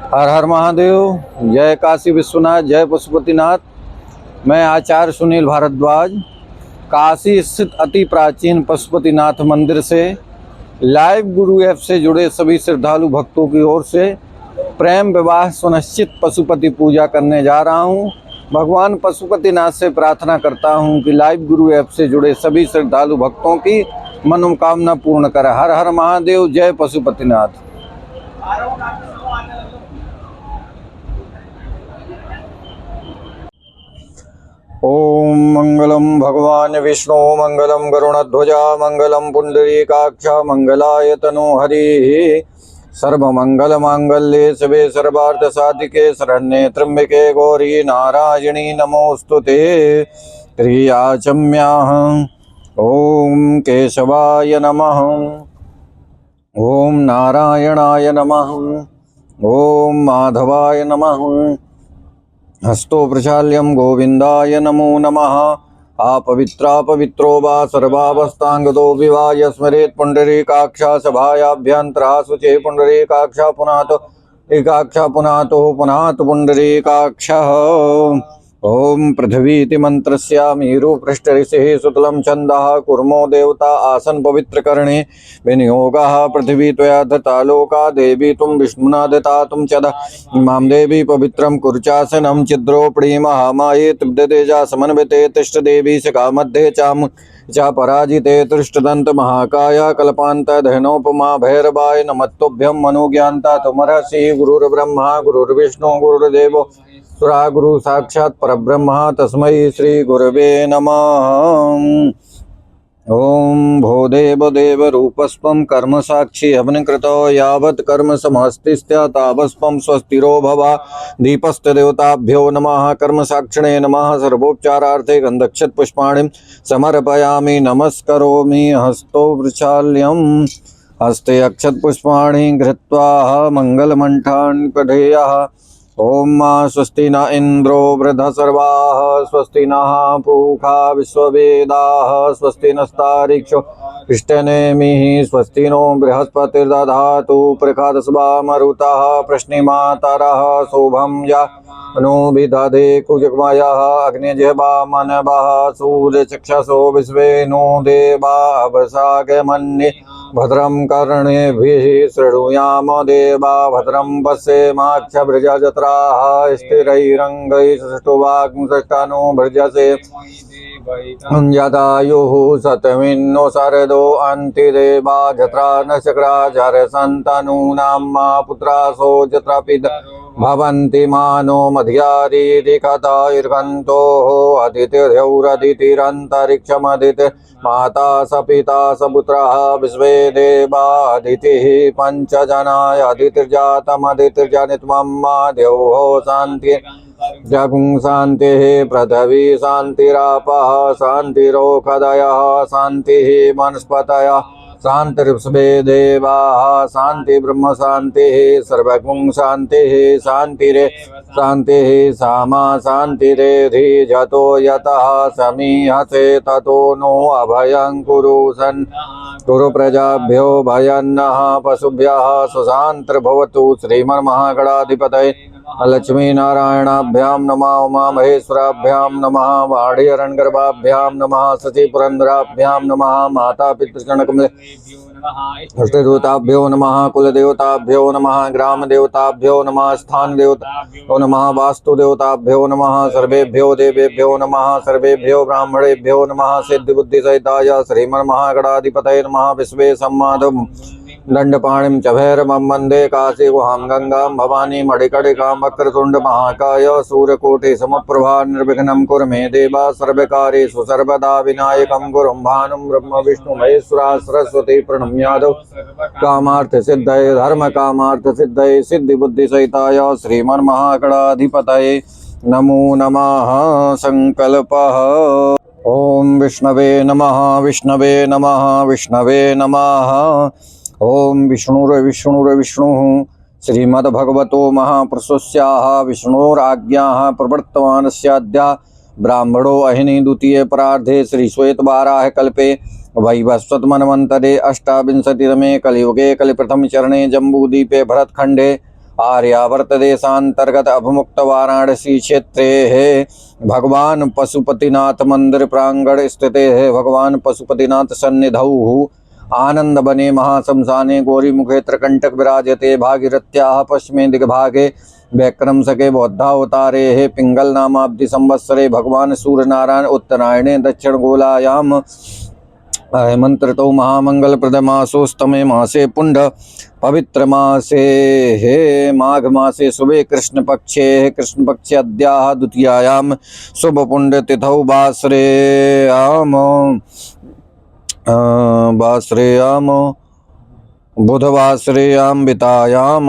हर हर महादेव। जय काशी विश्वनाथ, जय पशुपतिनाथ। मैं आचार्य सुनील भारद्वाज काशी स्थित अति प्राचीन पशुपतिनाथ मंदिर से लाइव गुरु ऐप से जुड़े सभी श्रद्धालु भक्तों की ओर से प्रेम विवाह सुनिश्चित पशुपति पूजा करने जा रहा हूं। भगवान पशुपतिनाथ से प्रार्थना करता हूं कि लाइव गुरु ऐप से जुड़े सभी श्रद्धालु भक्तों की मनोकामना पूर्ण करे। हर हर महादेव, जय पशुपतिनाथ। ओम मंगलम भगवान विष्णु, मंगलम गरुणध्वजा, मंगलम पुंडरीकाक्ष, मंगलाय तनो हरि। सर्वमंगल मांगल्ये शिवे सर्वार्थ साधिके, शरण्ये त्र्यंबके गौरी नारायणी नमोस्तुते। क्रियाचम्याः। ओम केशवाय नमः, ओम नारायणाय नमः, ओम माधवाय नमः। हस्तो प्रचाल्यं गोविंदाय नमो नमः। अपवित्रा पवित्रो वा सर्वावस्थांगतो विवाय स्मरेत् पुंडरीकाक्षा सभायाभ्यन्तरा शुचे पुंडरीकाक्षा पुनातो एकाक्षा पुनातो पुनात पुंडरीकाक्षः। ओम पृथ्वीति मंत्रस्य मेरु पृष्ठ ऋषिः सुतलं छन्दः कुर्मो देवता आसन पवित्र कर्णे विनियोगः। पृथ्वी त्वया दत्ता लोका देवी तुम विष्णुना दत्ता तुम चद इमां देवी पवित्रं कुरुचासनं चिद्रोपणी महामाये तृप्यतेजा समन्विते तिष्ठ देवी शिखा मध्ये चाम चा पराजिते तृष्टदंत महाकाय कल्पांत धनोपमा भैरवाय नमस्तुभ्यं मनोज्ञान्ता तुमर्हसि। गुरुर्ब्रह्मा गुरुर्विष्णु गुरुर्देवो सुरा गुरु साक्षात् परब्रह्म तस्मै श्री गुरवे नमः। ओम भो देव रूपस्त्वं कर्म साक्षी हवनकृतो यावत् कर्म समस्तिस्त्य तावस्त्वं स्वस्तिरो भव। दीपस्त देवताभ्यो नमः, कर्म साक्षिणे नमः। सर्वोपचारार्थे गन्धक्षत पुष्पाणिं समर्पयामि, नमस्करोमि। हस्तो वृक्षाल्यं हस्ते अक्षत पुष्पाणि धृत्वा मंगलमण्ठान् पठेयः। ओम स्वस्ति न इंद्रो वृद्धसर्वाः, स्वस्ति नः पूषा विश्ववेदाः, स्वस्ति नस्तार्क्ष्यो अरिष्टनेमिः, स्वस्ति नो बृहस्पतिर्दधातु प्रखादस्वा मरुतः प्रश्निमातरः शोभं नो विदधे कुजगमयः। अग्निजिह्वा मनवः सूर्यचक्षुषो विश्वे नो देवा अवसागमन्ये। भद्रं कर्णेभिः शृणुयाम देवा, भद्रं पश्येमाक्षभृजजत्राः स्थिरैरङ्गैः भृजसे। यदायुः शतमिन्नो शरदो अन्तिदेवा, जत्रा नक्षत्राचार्य सन्तनूनां मा पुत्रासो जत्रापित भवन्ति मानो मध्यारीरिकतायुर्गन्तोः। अदितिर्यौरदितिरन्तरिक्षमदिति माता सपिता सपुत्रः विश्वे देवा। अदितिः पञ्चजनाय अदितिर्जातमदितिर्जनित्वं मा द्यौः शान्ति जगुं शान्तिः पृथिवी शान्तिरापः शान्तिरोषधयः शान्तिः वनस्पतयः शान्तिर्विश्वे देवाः। शान्ति ब्रह्म शान्तिः सर्वगुं शान्तिः शान्तिरे शान्तिः सामा शान्तिरेधि। जतो यतः समीहसे ततो नो अभयं कुरु सन् कुरु प्रजाभ्यो भयन्नः पशुभ्यः सुशान्तिर्भवतु। श्रीमन्महागणाधिपतये लक्ष्मी नारायणाभ्यां नमः, उमा महेश्वराभ्यां नमः, वाणीरणगर्भाभ्यां नमः, शचि पुरंदराभ्यां नमः, माता पितृगणकमले अष्टदेवताभ्यो नमः, कुलदेवताभ्यो नमः, ग्राम देवताभ्यो नमः, स्थान देवताभ्यो नमः, वास्तु देवताभ्यो नमः, सर्वेभ्यो देवेभ्यो नमः, सर्वेभ्यो ब्राह्मणेभ्यो नमः। सिद्धि बुद्धि सहिताय श्रीमन्महागणाधिपतये नमः। विश्वे सम्माधव दंडपाणिं च भैरवं वन्दे काशी गुहां गंगां भवानी मणिकर्णिकां वक्रतुंड महाकाय सूर्यकोटि समप्रभा निर्विघ्नं कुरु मे देवा। सर्वकार्येषु सर्वदा विनायकं गुरुं भानुं ब्रह्म विष्णु महेश्वरा सरस्वती प्रणम्यादौ। कामार्थ सिद्धये धर्म कामार्थ सिद्धये सिद्धि बुद्धि सहिताय श्रीमन्महागणाधिपतये नमो नमः। संकल्पः। ओम विष्णवे नमः, विष्णवे नमः, विष्णवे नमः। ओम विष्णुर्विष्णुः श्रीमद्भगवतो महापुरुषस्याः विष्णोराज्ञाः प्रवर्तमानस्याद्या ब्राह्मणो अहिनि द्वितीये परार्धे श्रीश्वेतवाराह कल्पे वैवस्वतमन्वन्तरे अष्टाविंशतितमे कलियुगे कलिप्रथम चरणे जम्बूद्वीपे भरतखण्डे आर्यावर्त देशांतर्गत अभिमुक्त वाराणसी क्षेत्रे है भगवान पशुपतिनाथ मंदिर प्रांगण स्थित है। भगवान पशुपतिनाथ सन्निधौ आनंद बने महाशमशाने गौरी मुखे त्रिकंटक विराजते। भागीरथ्याः पश्चिमे दिग्भागे विक्रम सके बौद्धावतारे हे पिंगल नामाब्धि संवत्सरे भगवान सूर्य नारायण उत्तरायणे दक्षिण गोलायाम हेमंतऋतौ महामंगल प्रदमासोस्तमे मासे पुंड पवित्र मासे हे माघ मासे शुभे कृष्ण पक्षे अद्याः द्वितीयायाम शुभ पुंड तिथौ बासरेयाम बुधवासरेयाम वितायाम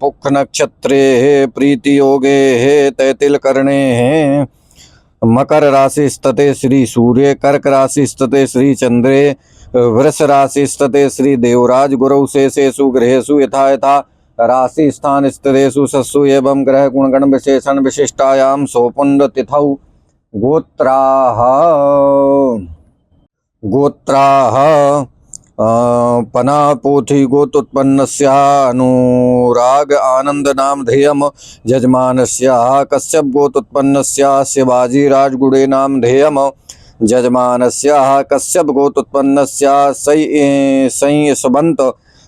पुख नक्षत्रे प्रीति योगे तैतिल करणे मकर राशि स्थिते श्री सूर्य, कर्क राशि स्थिते श्री चंद्रे, वृष राशि स्थिते श्री देवराज गुरौ शेषेषु गृहेषु यथा यथा राशि स्थान स्थितेषु सत्सु एवं ग्रह गुणगण विशेषण विशिष्टायाम सोपुंड तिथौ गोत्राः पनापोथि गोत्रोत्पन्नस्याः अनुराग आनंद नामधेयम् यजमानस्याः कश्यप गोत्रोत्पन्नस्याः शिवाजी राजगुडे नामधेयम् यजमानस्याः कश्यप गोत्रोत्पन्नस्याः संयशवंत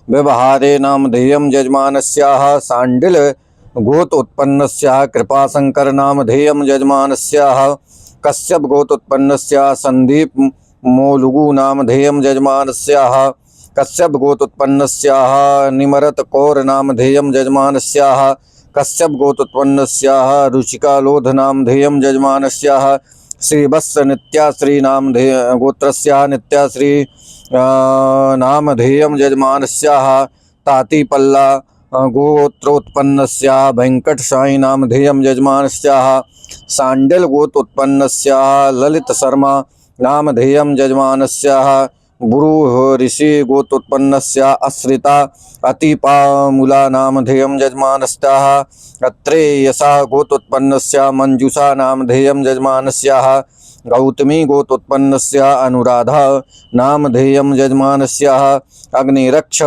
व्यवहारे नामधेयम् यजमानस्याः सांडिल गोत्रोत्पन्नस्याः कृपाशंकर नामधेयम् यजमानस्याः कश्यप गोत्रोत्पन्नस्याः संदीप मोलुगु नामधेयम् यजमानस्याः कश्यप गोत्रोत्पन्नस्याः निमरत कौर नामधेयम् यजमानस्याः कश्यप गोत्रोत्पन्नस्याः रुचिका लोध नामधेयम् यजमानस्याः श्रीवत्स नित्याश्री नामधेय गोत्रस्याः नित्याश्री नामधेयम् यजमानस्याः तातीपल्ला गोत्रोत्पन्नस्याः वेंकट साई नामधेयम् यजमानस्याः सांडल गोत्रोत्पन्नस्याः ललित शर्मा नामधेयम् यजमानस्याः गुरु ऋषि गोत्रोत्पन्नस्याः अश्रिता अतिपामुला नामधेयम् यजमानस्याः अत्रेयसा गोत्रोत्पन्नस्याः मंजूषा नामधेयम् यजमानस्याः गौतमी गोत्रोत्पन्नस्याः अनुराधा नामधेयम् यजमानस्याः अग्निरक्ष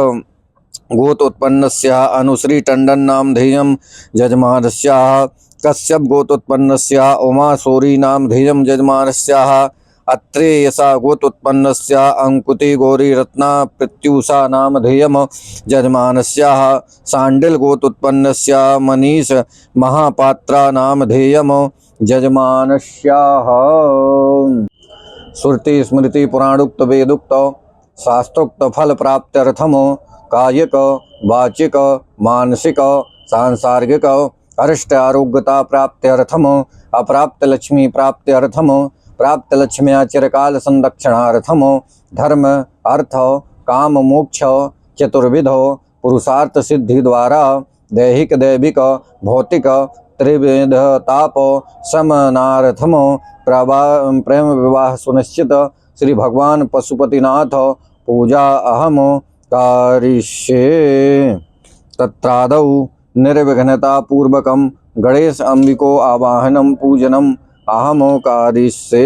गोत्रोत्पन्नस्याः अनुश्री टंडन नामधेयम् यजमानस्याः कश्यप गोत्रोत्पन्नस्याः उमा सोरी नामधेयम् यजमानस्याः अत्रेयसा गोत्रोत्पन्नस्याः अंकुति गौरी रत्ना प्रत्युषा नामधेयम् यजमानस्याः सांडिल गोत्रोत्पन्नस्याः मनीष महापात्रा नामधेयम् यजमानस्याः श्रुति स्मृति पुराणोक्त वेदोक्त शास्त्रोक्त फल प्राप्त्यर्थम कायिक वाचिक मानसिक सांसार्गिक अरिष्ट आरोग्यता प्राप्त्यर्थम अप्राप्त लक्ष्मी प्राप्त्यर्थम प्राप्त लक्ष्म्या चिरकाल संरक्षणार्थम धर्म अर्थ काम मोक्ष चतुर्विध पुरुषार्थ सिद्धि द्वारा दैहिक दैविक भौतिक त्रिविध ताप शमनार्थम प्रेम विवाह सुनिश्चित श्री भगवान पशुपतिनाथ पूजा अहम कारिष्ये। तत्रादौ निर्विघ्नता पूर्वकं गणेश अंबिको आवाहनम पूजनम अहम कारिष्ये।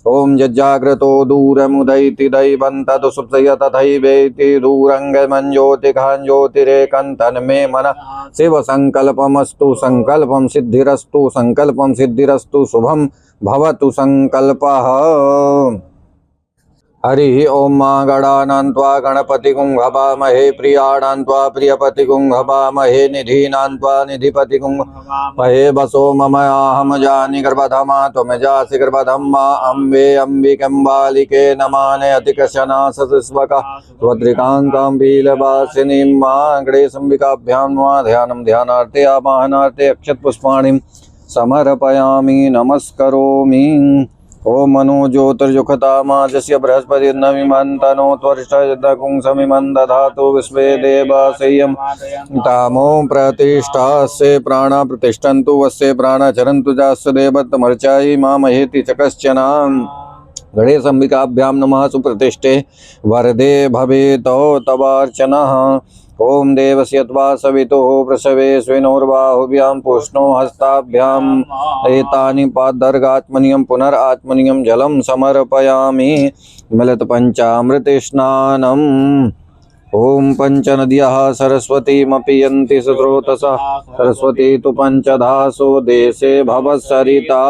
ओम यज्जाग्रतो दूरमुदयति दैवन्तु सुप्तय तथैवेति दूरंगमञ्ज्योतिघां ज्योतिरेकं मे मन शिव संकल्पमस्तु संकल्पं सिद्धिरस्तु संकल्पं सिद्धिरस्तु शुभं भवतु संकल्पः। हरि ओम मां गणानां त्वा गणपतिगुं हवामहे प्रियाणां त्वा प्रियपतिगुं हवामहे निधीनां त्वा निधिपतिगुं महे वसो ममयाहं जानि गर्भधमा त्वमजासि गर्भधम्मा अम्बे अम्बिकम्बालिके नमाने अतिकशना सस्वका त्वद्रिकाङ्कां वीलवासिनीं मां गणेशम्बिकाभ्यां मा ध्यानं ध्यानार्थे आवाहनार्थे अक्षतपुष्पाणिं समर्पयामि नमस्करोमि। ओम मनो ज्योतिर्जुखतामाजस्य बृहस्पति नमिमन्तनो त्वरिष्ठजदकुं समिमं दधातु विश्वे देवासय्यं तामो प्रतिष्ठास्य प्राणा प्रतिष्ठन्तु वस्य प्राणा चरन्तु जास्य देवत्तमर्चायि मामहेति च कश्चन। गणेशम्बिकाभ्यां नमः सुप्रतिष्ठे वरदे भवेत् तवार्चनः। ओम देवस्य त्वा सवितुः प्रसवे स्विनोर्बाहुभ्यां पूष्णो हस्ताभ्याम् एतानि पादर्गात्मनियं पुनरात्मनियं जलं समर्पयामि मिलित पंचामृत स्नानम्। ॐ पञ्चनद्यः सरस्वतीमपि यन्ति स्रोतसः सरस्वती तु पञ्चधासो देशे भवत्सरिता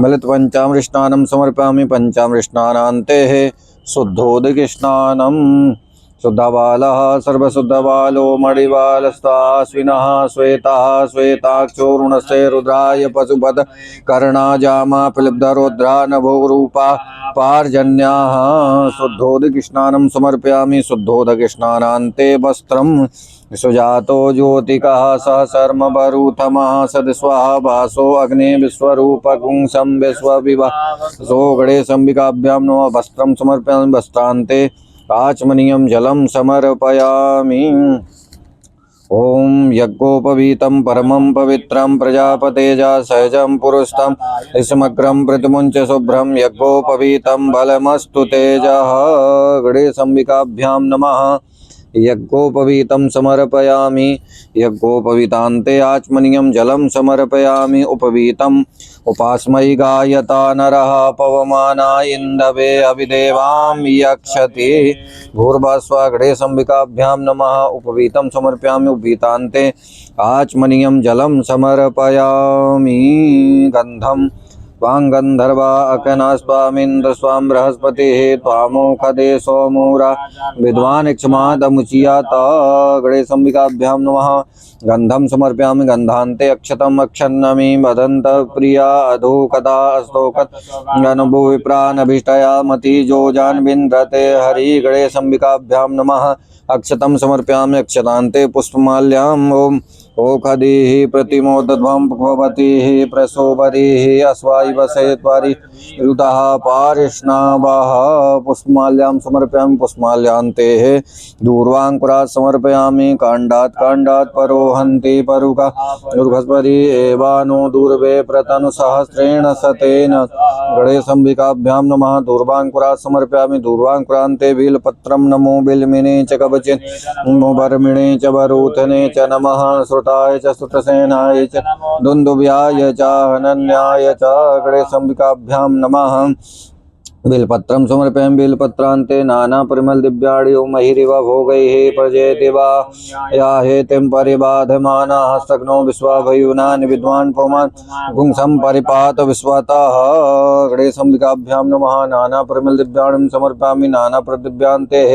मिलितपञ्चामृष्टानं समर्पयामि पञ्चामृष्टानान्तेः शुद्धोदकस्नानं शुद्धबालः सर्वशुद्धबालो मणिबालस्ताश्विनः श्वेतः श्वेताक्षोरुणस्य रुद्राय पशुपद कर्णाजामा पिलब्धरुद्रा नभोरूपा पार्जन्याः शुद्धोदकस्नानं समर्पयामि शुद्धोदकस्नानान्ते वस्त्रं सुजातो ज्योतिकः सह शर्मवरूथमः सदस्वः भासो अग्ने विश्वरूपकुं विश्वविवासो गणेशम्बिकाभ्यां नमः वस्त्रं समर्पयामि वस्त्रान्ते आचमनीयं जलं समर्पयामि। ॐ यज्ञोपवीतं परमं पवित्रं प्रजापतेजा सहजं पुरुषं समग्रं प्रतिमुञ्च शुभ्रं यज्ञोपवीतं बलमस्तु तेजः गणेशम्बिकाभ्यां नमः। यज्ञोपवीतं समर्पयामि यज्ञोपवीतान्ते आचमनीयं जलं समर्पयामि उपवीतम् उपास्मै गायता नरः पवमाना इन्दवे अभिदेवां यक्षति भूर्भुवस्सुवः गणेशम्बिकाभ्यां नमः। उपवीतं समर्पयामि उपवीतान्ते आचमनीयं जलं समर्पयामि। गन्धं त्वां गन्धर्वा अकनास्त्वामिन्द्र स्वां बृहस्पतिः त्वामोखदे सोमूरा विद्वान् क्षमादमुचियात गणेशम्बिकाभ्यां नमः। गन्धं समर्पयामि गन्धान्ते अक्षतम् अक्षन्नमि वदन्त प्रिया अधोकदा अस्तोकत् गणभो विप्रानभीष्टया मति जोजान् विन्द्रते हरि गणेशम्बिकाभ्यां नमः। अक्षतं समर्पयामि अक्षतान्ते पुष्पमाल्याम् ओम ओखदीः प्रतिमोदध्वं भवतीः प्रसोबरीः अस्वायि वसेत्वरि रुतः पारिष्णावः पुष्पमाल्यां समर्पयामि पुष्पमाल्यान्तेः दूर्वाङ्कुरात् समर्पयामि काण्डात् काण्डात् परोहन्ति परुका दुर्गस्पति एवानो दूर्वे प्रतनुसहस्रेण शतेन गणेशम्बिकाभ्यां नमः। दूर्वाङ्कुरात् समर्पयामि दूर्वाङ्कुरान्ते बिल्पत्रं नमो बिल्मिने च कवचिन् नमो बर्मिणे च वरूथने च नमः। श्रुताय च श्रुतसेनाय च दुन्दुभ्याय च हनन्याय च गणेशम्बिकाभ्यां नमः। बिल्पत्रं समर्पयामि बिल्पत्रान्ते नानापरिमलदिव्याणि महिरिव भोगैः प्रजयति वा याहेतिं परिबाधमानाः हस्तघ्नो विश्वाभयुनानि विद्वान् पुमान् पुंसं परिपात विश्वतः गणेशम्बिकाभ्यां नमः। नानापरिमलदिव्याणि समर्पयामि नानाप्रदिव्यान्तेः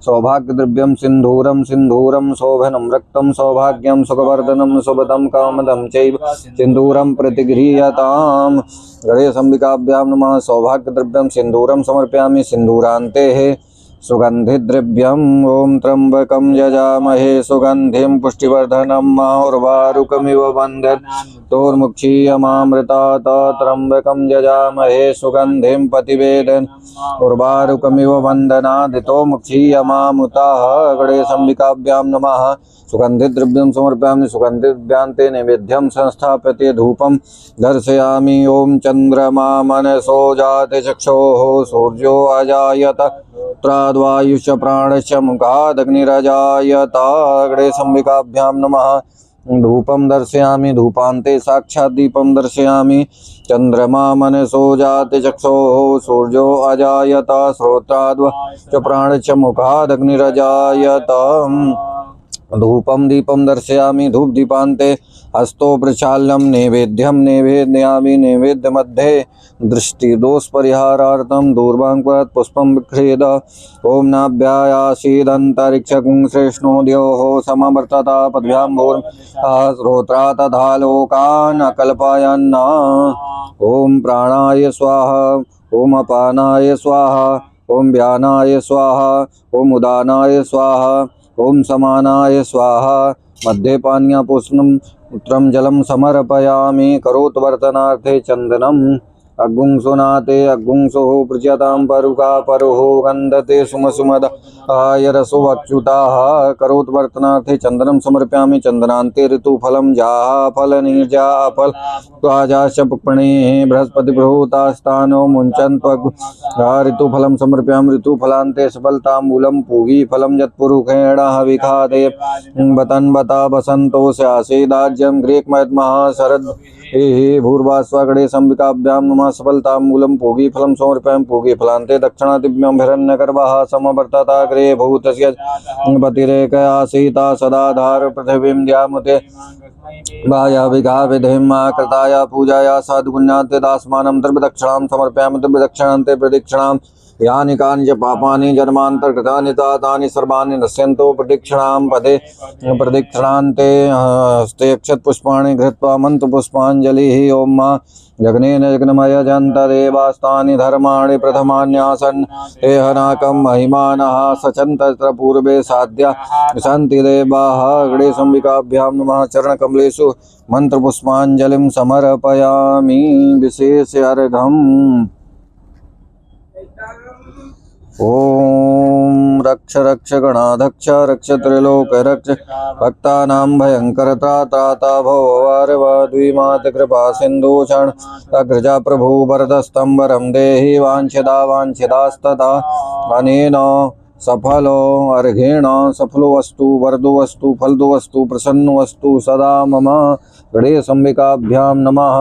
सौभाग्यद्रव्यं सिन्धूरं सिन्धूरं शोभनं रक्तं सौभाग्यं सुखवर्धनं शुभदं कामदं चैव सिन्धूरं प्रतिगृह्यताम् गणेशम्बिकाभ्यां नमः। सौभाग्यद्रव्यं सिन्दूरं समर्पयामि सिन्दूरान्तेः सुगन्धिद्रव्यम् ॐ त्र्यम्बकं यजामहे सुगन्धिं पुष्टिवर्धनं उर्वारुकमिव बन्धनोर्मुक्षीयमामृतात् त्र्यम्बकं यजामहे सुगन्धिं पतिवेदन उर्वारुकमिव बन्धनादितो मुक्षीयमामुताः गणेशम्बिकाभ्यां नमः। सुगन्धिद्रव्यं समर्पयामि सुगन्धिद्रव्यान्ते नैवेद्यं संस्थाप्यते धूपं दर्शयामि। ॐ चन्द्रमा मनसो जाते चक्षोः सूर्यो अजायत त्राद्वायुश्च प्राणश्च मुखादग्निरजायत गणेशम्बिकाभ्यां नमः। धूपं दर्शयामि धूपान्ते साक्षात् दीपं दर्शयामि। चन्द्रमा मनसो जाते चक्षोः सूर्यो अजायत श्रोत्राद्वायुश्च प्राणश्च मुखादग्निरजायत धूपं दीपं दर्शयामि धूपदीपान्ते हस्तो प्रचाल्यं नैवेद्यं नैवेदयामि नैवेद्यमध्ये दृष्टिदोषपरिहारार्थं दूर्वाङ्कुरात् पुष्पं विक्रीड। ॐ नाभ्यायासीदन्तरिक्षकुं श्रेष्ठो द्योः समवर्तता पद्भ्याम्भोर् श्रोत्रा तथा लोकान् अकल्पयन्। ॐ प्राणाय स्वाहा ॐ अपानाय स्वाहा ॐ व्यानाय स्वाहा ॐ उदानाय स्वाहा ॐ समानाय स्वाहा। मध्ये पानीयपूर्णं उत्तरं जलं समर्पयामि करोत्वर्तनार्थे चन्दनम् अग्गुंसुनाते अग्गुंसुः पृज्यतां परुका परुः गन्धते सुमसुमद आयरसो अच्युताः करोत्वर्तनार्थे चन्दनं समर्पयामि चन्दनान्ते ऋतुफलं जाः फलनिर्जा फल त्वाजाश्च पुष्पणेः बृहस्पतिबृहतास्थानो मुञ्चन् ऋतुफलं समर्पयामि ऋतुफलान्ते सफलताम्बूलं पूगीफलं यत्पुरुषेण हविखादे बतन् बता बसन्तोऽस्यासीदाज्यं ग्रीक्मयद्मः शरद् भूर्वास्व गणेशम्बिकाभ्यां नमः। मम सफलता मूलम पूगी फलम समर्पयामि पूगी फलान्ते दक्षिणादिव्यं हिरण्यगर्भः समवर्तताग्रे भूतस्य पतिरेकया सीता सदाधार पृथिवीं द्यामुते भाया विघा विधिमा कृताया पूजाया साधुपुण्यान्ते दास्मानं द्रव्यदक्षिणां समर्पयामि द्रव्यदक्षिणान्ते प्रदक्षिणां यानि कानि च पापानि जन्मान्तरकृतानि तानि सर्वाणि नश्यन्तो प्रदक्षिणां पदे प्रदक्षिणान्ते हस्ते अक्षतपुष्पाणि धृत्वा मन्त्रपुष्पाञ्जलिः ॐ मा जग्नेन जग्नमयजन्तदेवास्तानि धर्माणि प्रथमान्यासन् हे हनाकं महिमानः सचन्तत्र पूर्वे साध्या सन्ति देवाः गणेशम्बिकाभ्यां नमः चरणकमलेषु मन्त्रपुष्पाञ्जलिं समर्पयामि विशेष अर्घम् ओम रक्ष रक्ष गणाध्यक्ष रक्ष त्रैलोक रक्ष भक्तानां भयंकर त्राता भववारवाद्विमात कृपा सिंधु क्षण अग्रजा प्रभु वरदस्तं वरं देहि वाञ्छिदा वाञ्छिदास्तथा अनेन सफलो अर्घेण सफलो वस्तु वरदो वस्तु फलदो वस्तु प्रसन्नो वस्तु सदा मम गणेशम्बिकाभ्यां नमः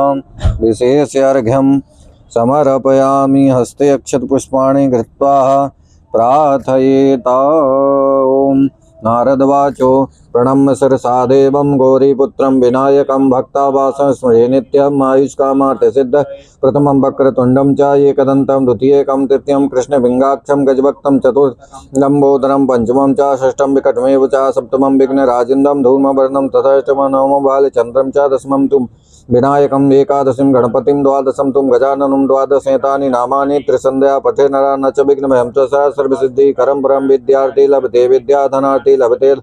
विशेष अर्घ्यम् समर्पयामि हस्ते अक्षतपुष्पाणि धृत्वा प्रार्थयेता ॐ नारदवाचो प्रणम्य शिरसा देवं गौरीपुत्रं विनायकं भक्तावासं स्मरे नित्यम् आयुष्कामार्थसिद्ध प्रथमं वक्रतुण्डं च एकदन्तं द्वितीयकं तृतीयं कृष्णभिङ्गाक्षं गजभक्तं चतुर्थं लम्बोदरं पंचमं च षष्ठं विकटमेव च सप्तमं विघ्नराजिन्दं धूमवर्णं तथाष्टमं नवमं बालचन्द्रं च दशमं तु विनायकं एकादशीं गणपतिं द्वादशं तुम गजाननं द्वादशेतानि नामानि त्रिसन्ध्या पठे नरा न च विघ्नभयं च सर्वसिद्धिकरं परं विद्यार्थी लभते विद्याधनार्थी लभते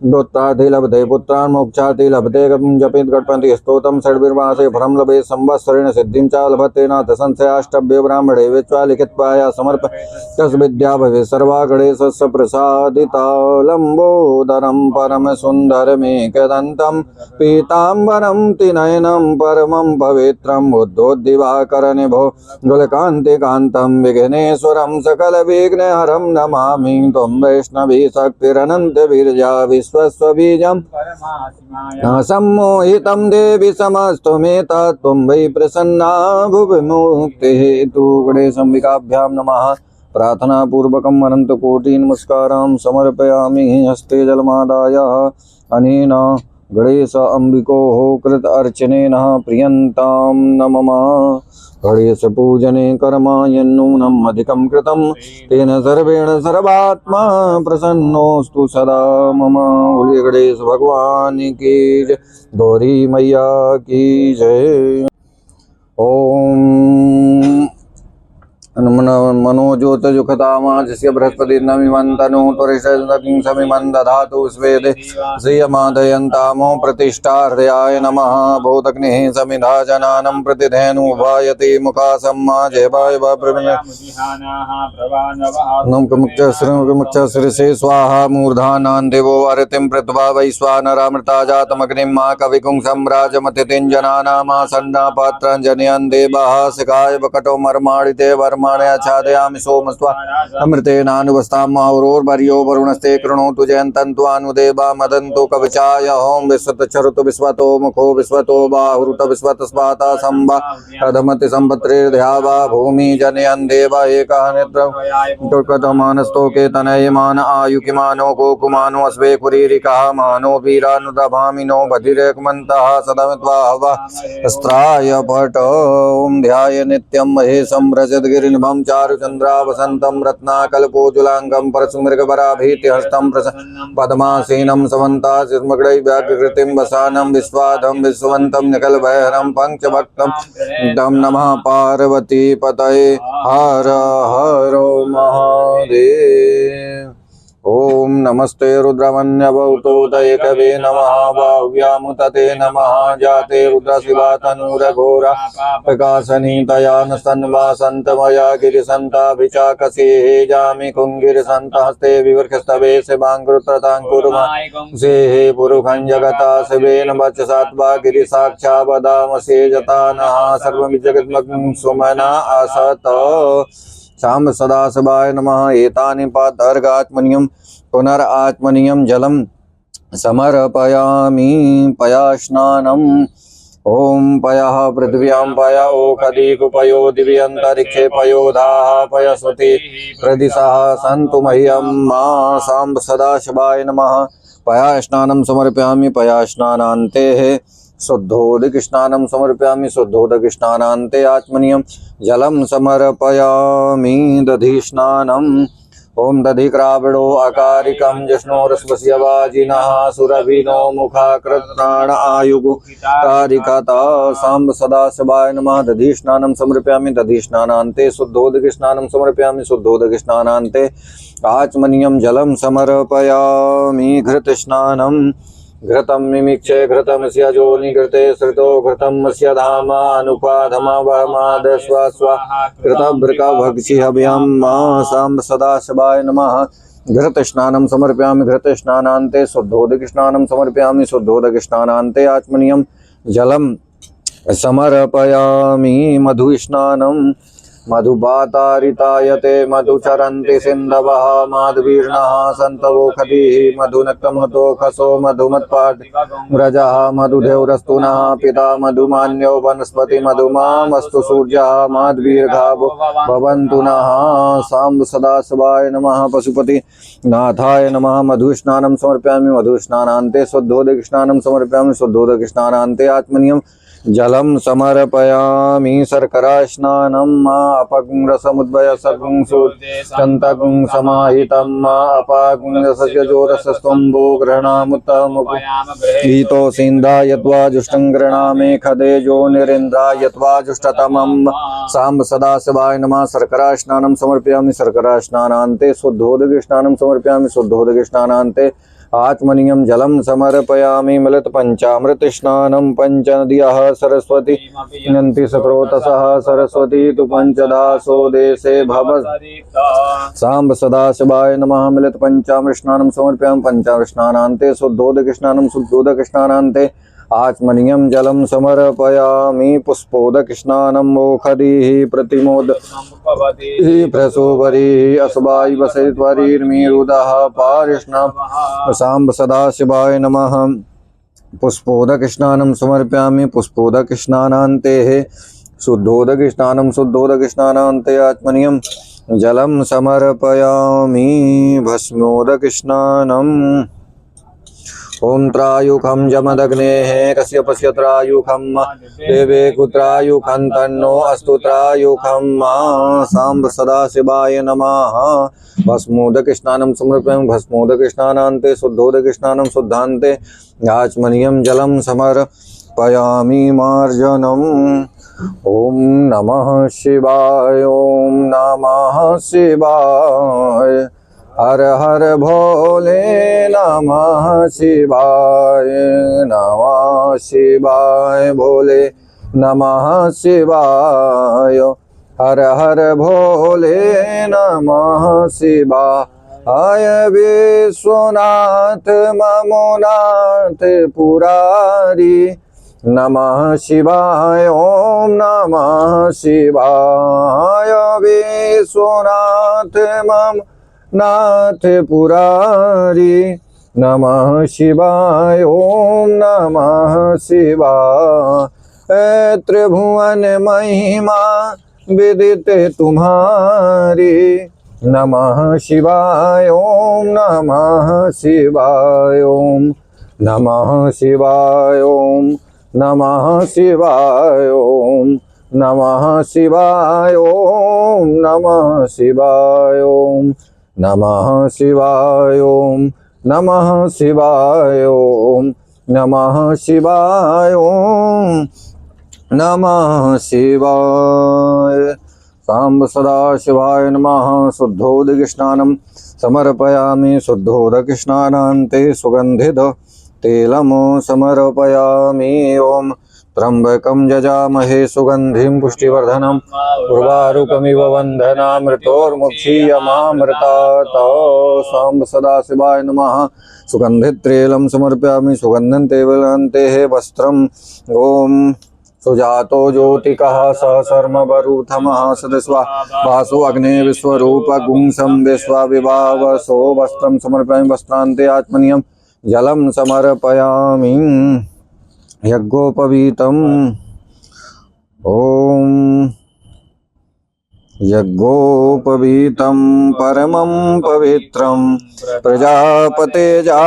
दोत्रार्थी लभते पुत्रान् मोक्षार्थी लभते जपेत् गणपति स्तोत्रं षड्भिर्मासे फलं लभे संवत्सरेण सिद्धिं च लभते नाथ संशयाष्टभ्यो ब्राह्मणे विश्वा लिखित्वाया समर्प तस् विद्या भवे सर्वा गणेशस्य प्रसादिता लम्बोदरं परम सुन्दरमेकदन्तं पीताम्बरं त्रिनयनं परमं पवित्रं बुद्धोद्दिवाकरनिभो गुलकान्तिकान्तं विघ्नेश्वरं सकलविघ्नहरं नमामि त्वं वैष्णवी शक्तिरनन्तवीर्या विश्वस्वबीजं न सम्मोहितं देवि समस्तमेतत् त्वं वै प्रसन्ना भुवि मुक्तिहेतु गणेशम्बिकाभ्यां नमः प्रार्थना पूर्वकम् अनन्तकोटि नमस्कारान् समर्पयामि हस्ते जलमादाय अनेन गणेश अम्बिकोः कृत अर्चनेन प्रियन्तां न मम गणेश पूजने कर्मायन्नूनम् अधिकं कृतं तेन सर्वेण सर्वात्मा प्रसन्नोऽस्तु सदा मम। बोलिए गणेश भगवान की जय, गौरी मैया की जय। ओम मनोज्योतजुखतामाजस्य बृहस्पति नमिमन्तनु त्वरिषं समिमं दधातु स्वेदे श्रियमादयन्तामो प्रतिष्ठार्धयाय नमः। भूतग्निः समिधा जनानं प्रतिधेनुभायति मुखासम्मा जयवाय मुक्षश्रीसे स्वाहा मूर्धानां देवो अरतिं पृथ्वा वैश्वानरामृता जातमग्निं मा कविकुं सम्राजमतिथिञ्जनानामासन्ना पात्राञ्जनयन् देवाः शिखाय वकटो मर्माणिते वर्माणि आच्छादयामि सोमस्त्वा अमृतेनानुवस्ताम् औरोर्वर्यो वरुणस्ते कृणोतु जयन्तन्त्वानुदेवा मदन्तु कवचाय होम विश्वतच्छरुत विश्वतो मुखो विश्वतो बाहुरुत विश्वतस्वाता संवा रधमति संपत्तिर्ध्यावा भूमि जनयन् देव एकः नेत्रमानस्तोके तनयमान आयुकिमानो गोकुमानो अस्वे कुरीरिकः मानो वीरानुदभामिनो बधिरेकमन्तः सदमित्वा हवा अस्त्राय पट ओम ध्याय नित्यं महेशं रजतगिरिनिभं चारुचन्द्रा वसन्तं रत्नाकल्पोज्ज्वलाङ्गं परशुमृगवराभीतिहस्तं पद्मासीनं समन्तासिस्मगणैः व्याघ्रकृतिं वसानं विश्वाधं विश्ववन्तं निखलभयहरं पञ्चभक्तं तं नमः पार्वती पतये हर हर महादेव। ओम नमस्ते रुद्रमन्यभूतोदयकवे नमः बाह्व्यामुतते नमः जाते रुद्रशिवा तनूरघोरा प्रकाशनीतया नस्तन्वासन्तमया गिरिसन्ताभिचाकसी हे जामि कुङ्गिरिसन्तहस्ते विवर्खस्तवे शिवाङ्कृतताङ्कुर्मा से हे पुरुखं जगता शिवेन वचसात्वा गिरिसाक्षा वदामसे जता नः सर्वं जगद्मग्नं सुमना असत। शाम सदाशिवाय नमः। एतानि पादर्गात्मनियं पुनरात्मनियं जलं समर्पयामि पयास्नानं ओम पयः पृथिव्यां पय ओखदीकुपयो दिव्यन्तरिक्षे पयोधाः पयस्वती प्रदिशः सन्तु मह्यं मा सांब सदाशिवाय नमः। पया स्नानं समर्पयामि पया स्नानान्ते शुद्धोदक स्नानं समर्पयामि शुद्धोदक स्नानान्ते आत्मनीयं जलं समर्पयामि दधि स्नानम्। ओम दधिक्रावणो अकारिकं जिष्णोरस्वस्य वाजिनः सुरभिनो मुखाकृत्राण आयुगुतारिकता सांब सदाशिवाय नमः। दधि स्नानं समर्पयामि दधि स्नानान्ते शुद्धोदक स्नानं समर्पयामि शुद्धोदक स्नानान्ते आचमनीयं जलं समर्पयामि घृत स्नानम्। घृतं मिमिक्षे घृतमस्य जोनि घृते श्रितो घृतमस्य धाम अनुपाधमावहमाद स्वाहा घृतभृकभक्षिहव्यं मा सांब सदाशिवाय नमः। घृत स्नानं समर्पयामि घृत स्नानान्ते शुद्धोदक स्नानं समर्पयामि शुद्धोदक स्नानान्ते आचमनीयं जलं समर्पयामि मधु स्नानम्। मधुपातारितायते मधुचरन्ति सिन्धवः माधवीर्णः सन्तवोखधीः मधुनक्तमतो खसो मधुमत्पाद्रजः मधुदेवरस्तुनः पिता मधुमान्यो वनस्पति मधुमामस्तु सूर्यः माधवीर्घा भवन्तु नः। सांब सदाशिवाय नमः। पशुपति नाथाय नमः। मधुस्नानं समर्पयामि मधुस्नानान्ते शुद्धोदक स्नानं समर्पयामि शुद्धोदक स्नानान्ते आत्मनीयं जलं समर्पयामि शर्करा स्नानं अपगुं रसमुद्भय सगुं सुतन्तगुं समाहितं अपागुं रसस्य जोरसस्तम्भो गृह्णामुत्तमुपीतो सिन्धा यत्वा जुष्टं गृह्णामि खदेजो निरिन्द्रा यत्वा जुष्टतमं सांब सदाशिवाय नमः। शर्करा स्नानं समर्पयामि शर्करा स्नानान्ते शुद्धोदक स्नानं समर्पयामि शुद्धोदक स्नानान्ते आत्मनीयं जलं समर्पयामि मिलित पंचामृत स्नानं पंचनद्यः सरस्वती नन्ति स्रोतसः सरस्वती तु पंचदासो देशे भवति सांब सदाशिवाय नमः। मिलित पंचामृत स्नानं समर्पयामि पंचामृत स्नानान्ते शुद्धोदक स्नानं शुद्धोदक स्नानान्ते आचमनीयं जलं समर्पयामि पुष्पोदक स्नानं मोखधीः प्रतिमोदः प्रसोवरीः अस्वायि वसैत्वरीर्मीरुदः पारिष्णव सांब सदाशिवाय नमः। पुष्पोदक स्नानं समर्पयामि पुष्पोदक स्नानान्ते शुद्धोदक स्नानं शुद्धोदक स्नानान्ते आत्मनीयं जलं समर्पयामि भस्मोदक स्नानम्। ओम त्रायुखं जमदग्नेः कश्यपस्य त्रायुखं देवे कुत्रायुखं तन्नो अस्तु त्रायुखं सांब सदाशिवाय नमः। भस्मोदक स्नानं समर्पयामि भस्मोदक स्नानान्ते शुद्धोदक स्नानं शुद्धान्ते आचमनीयं जलं समर्पयामि मार्जनम्। ओम नमः शिवाय ओम नमः शिवाय हर हर भोले नमः शिवाय नमः शिवाय भोले नमः शिवाय हर हर भोले नमः शिवाय विश्वनाथ ममोनाथ पुरारी नमः शिवाय ओम नमः शिवाय विश्वनाथ मम नाथ पुरारी नमः शिवाय ओम नमः शिवाय त्रिभुवन महिमा विदित तुम्हारी नमः शिवाय ओम नमः शिवाय ओम नमः शिवाय ओम नमः शिवाय ओम नमः शिवाय ओम नमः शिवाय ओम नमः शिवाय ओम नमः शिवाय ओम नमः शिवाय ओम नमः शिवाय। सांब सदाशिवाय नमः। शुद्धोदक स्नानं समर्पयामि शुद्धोदक स्नानान्ते सुगन्धित तैलं समर्पयामि। ओम त्र्यंबकं यजामहे सुगंधिं पुष्टिवर्धनम् उर्वारुकमिव बन्धनामृतोर्मुक्षीयमामृतात्। सांब सदाशिवाय नमः। सुगन्धित तैलं समर्पयामि सुगन्धं तैलन्ते वस्त्रम्। ओम सुजातो ज्योतिकः सहसर्मवरूथमः सदस्वा वासो अग्ने विश्वरूप गुंसं विश्वा विभावसो वस्त्रं समर्पयामि वस्त्रान्ते आत्मनीयं जलं समर्पयामि। यज्ञोपवीतम् ॐ यज्ञोपवीतं परमं पवित्रं प्रजापतेजा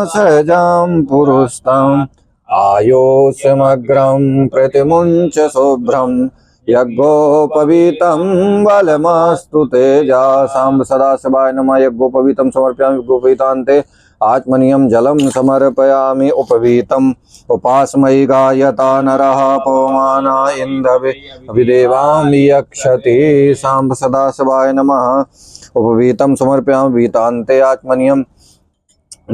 सहजां पुरुस्ताम् आयोस्यमग्रं प्रतिमुञ्च शुभ्रं यज्ञोपवीतं बलमस्तु तेजासां सदाशिवाय नमः। यज्ञोपवीतं समर्पयामि। यज्ञोपवीतान्ते आत्मनीयं जलं समर्पयामि। उपवीतम् उपासमयि गायता नरः पवमाना इन्दवे अभिदेवां यक्षति साम्ब सदाशिवाय नमः। उपवीतं समर्पयामि। वीतान्ते आत्मनीयं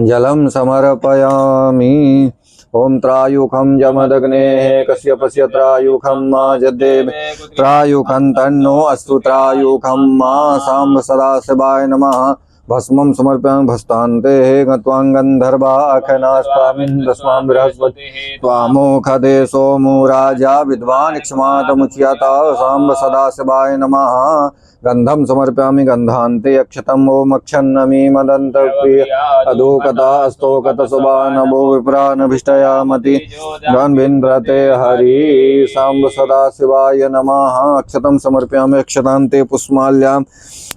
जलं समर्पयामि। ओम त्रायुखं जमदग्नेः कश्यपस्य त्रायुखं मा जदेव त्रायुखं तन्नो अस्तु त्रायुखं मा साम्ब सदाशिवाय नमः। भस्मं समर्पयामि। भस्तान्ते गत्वां गन्धर्वा अखनास्तामिन्द्रस्वां बृहस्पति त्वामोखदे सोमो राजा विद्वान् क्षमातमुच्यता साम्ब सदाशिवाय नमः। गंधम समर्पयामि। गंधान्ते अक्षतम् ओम अक्षन्नमी मदन्तप्रिय अधोकता स्तोकत सुबानभो विप्रानभिष्टयामति गन्भिन्द्रते हरि साम्ब सदाशिवाय नमः। अक्षतं समर्पयामि। अक्षतान्ते पुष्पमाल्याम्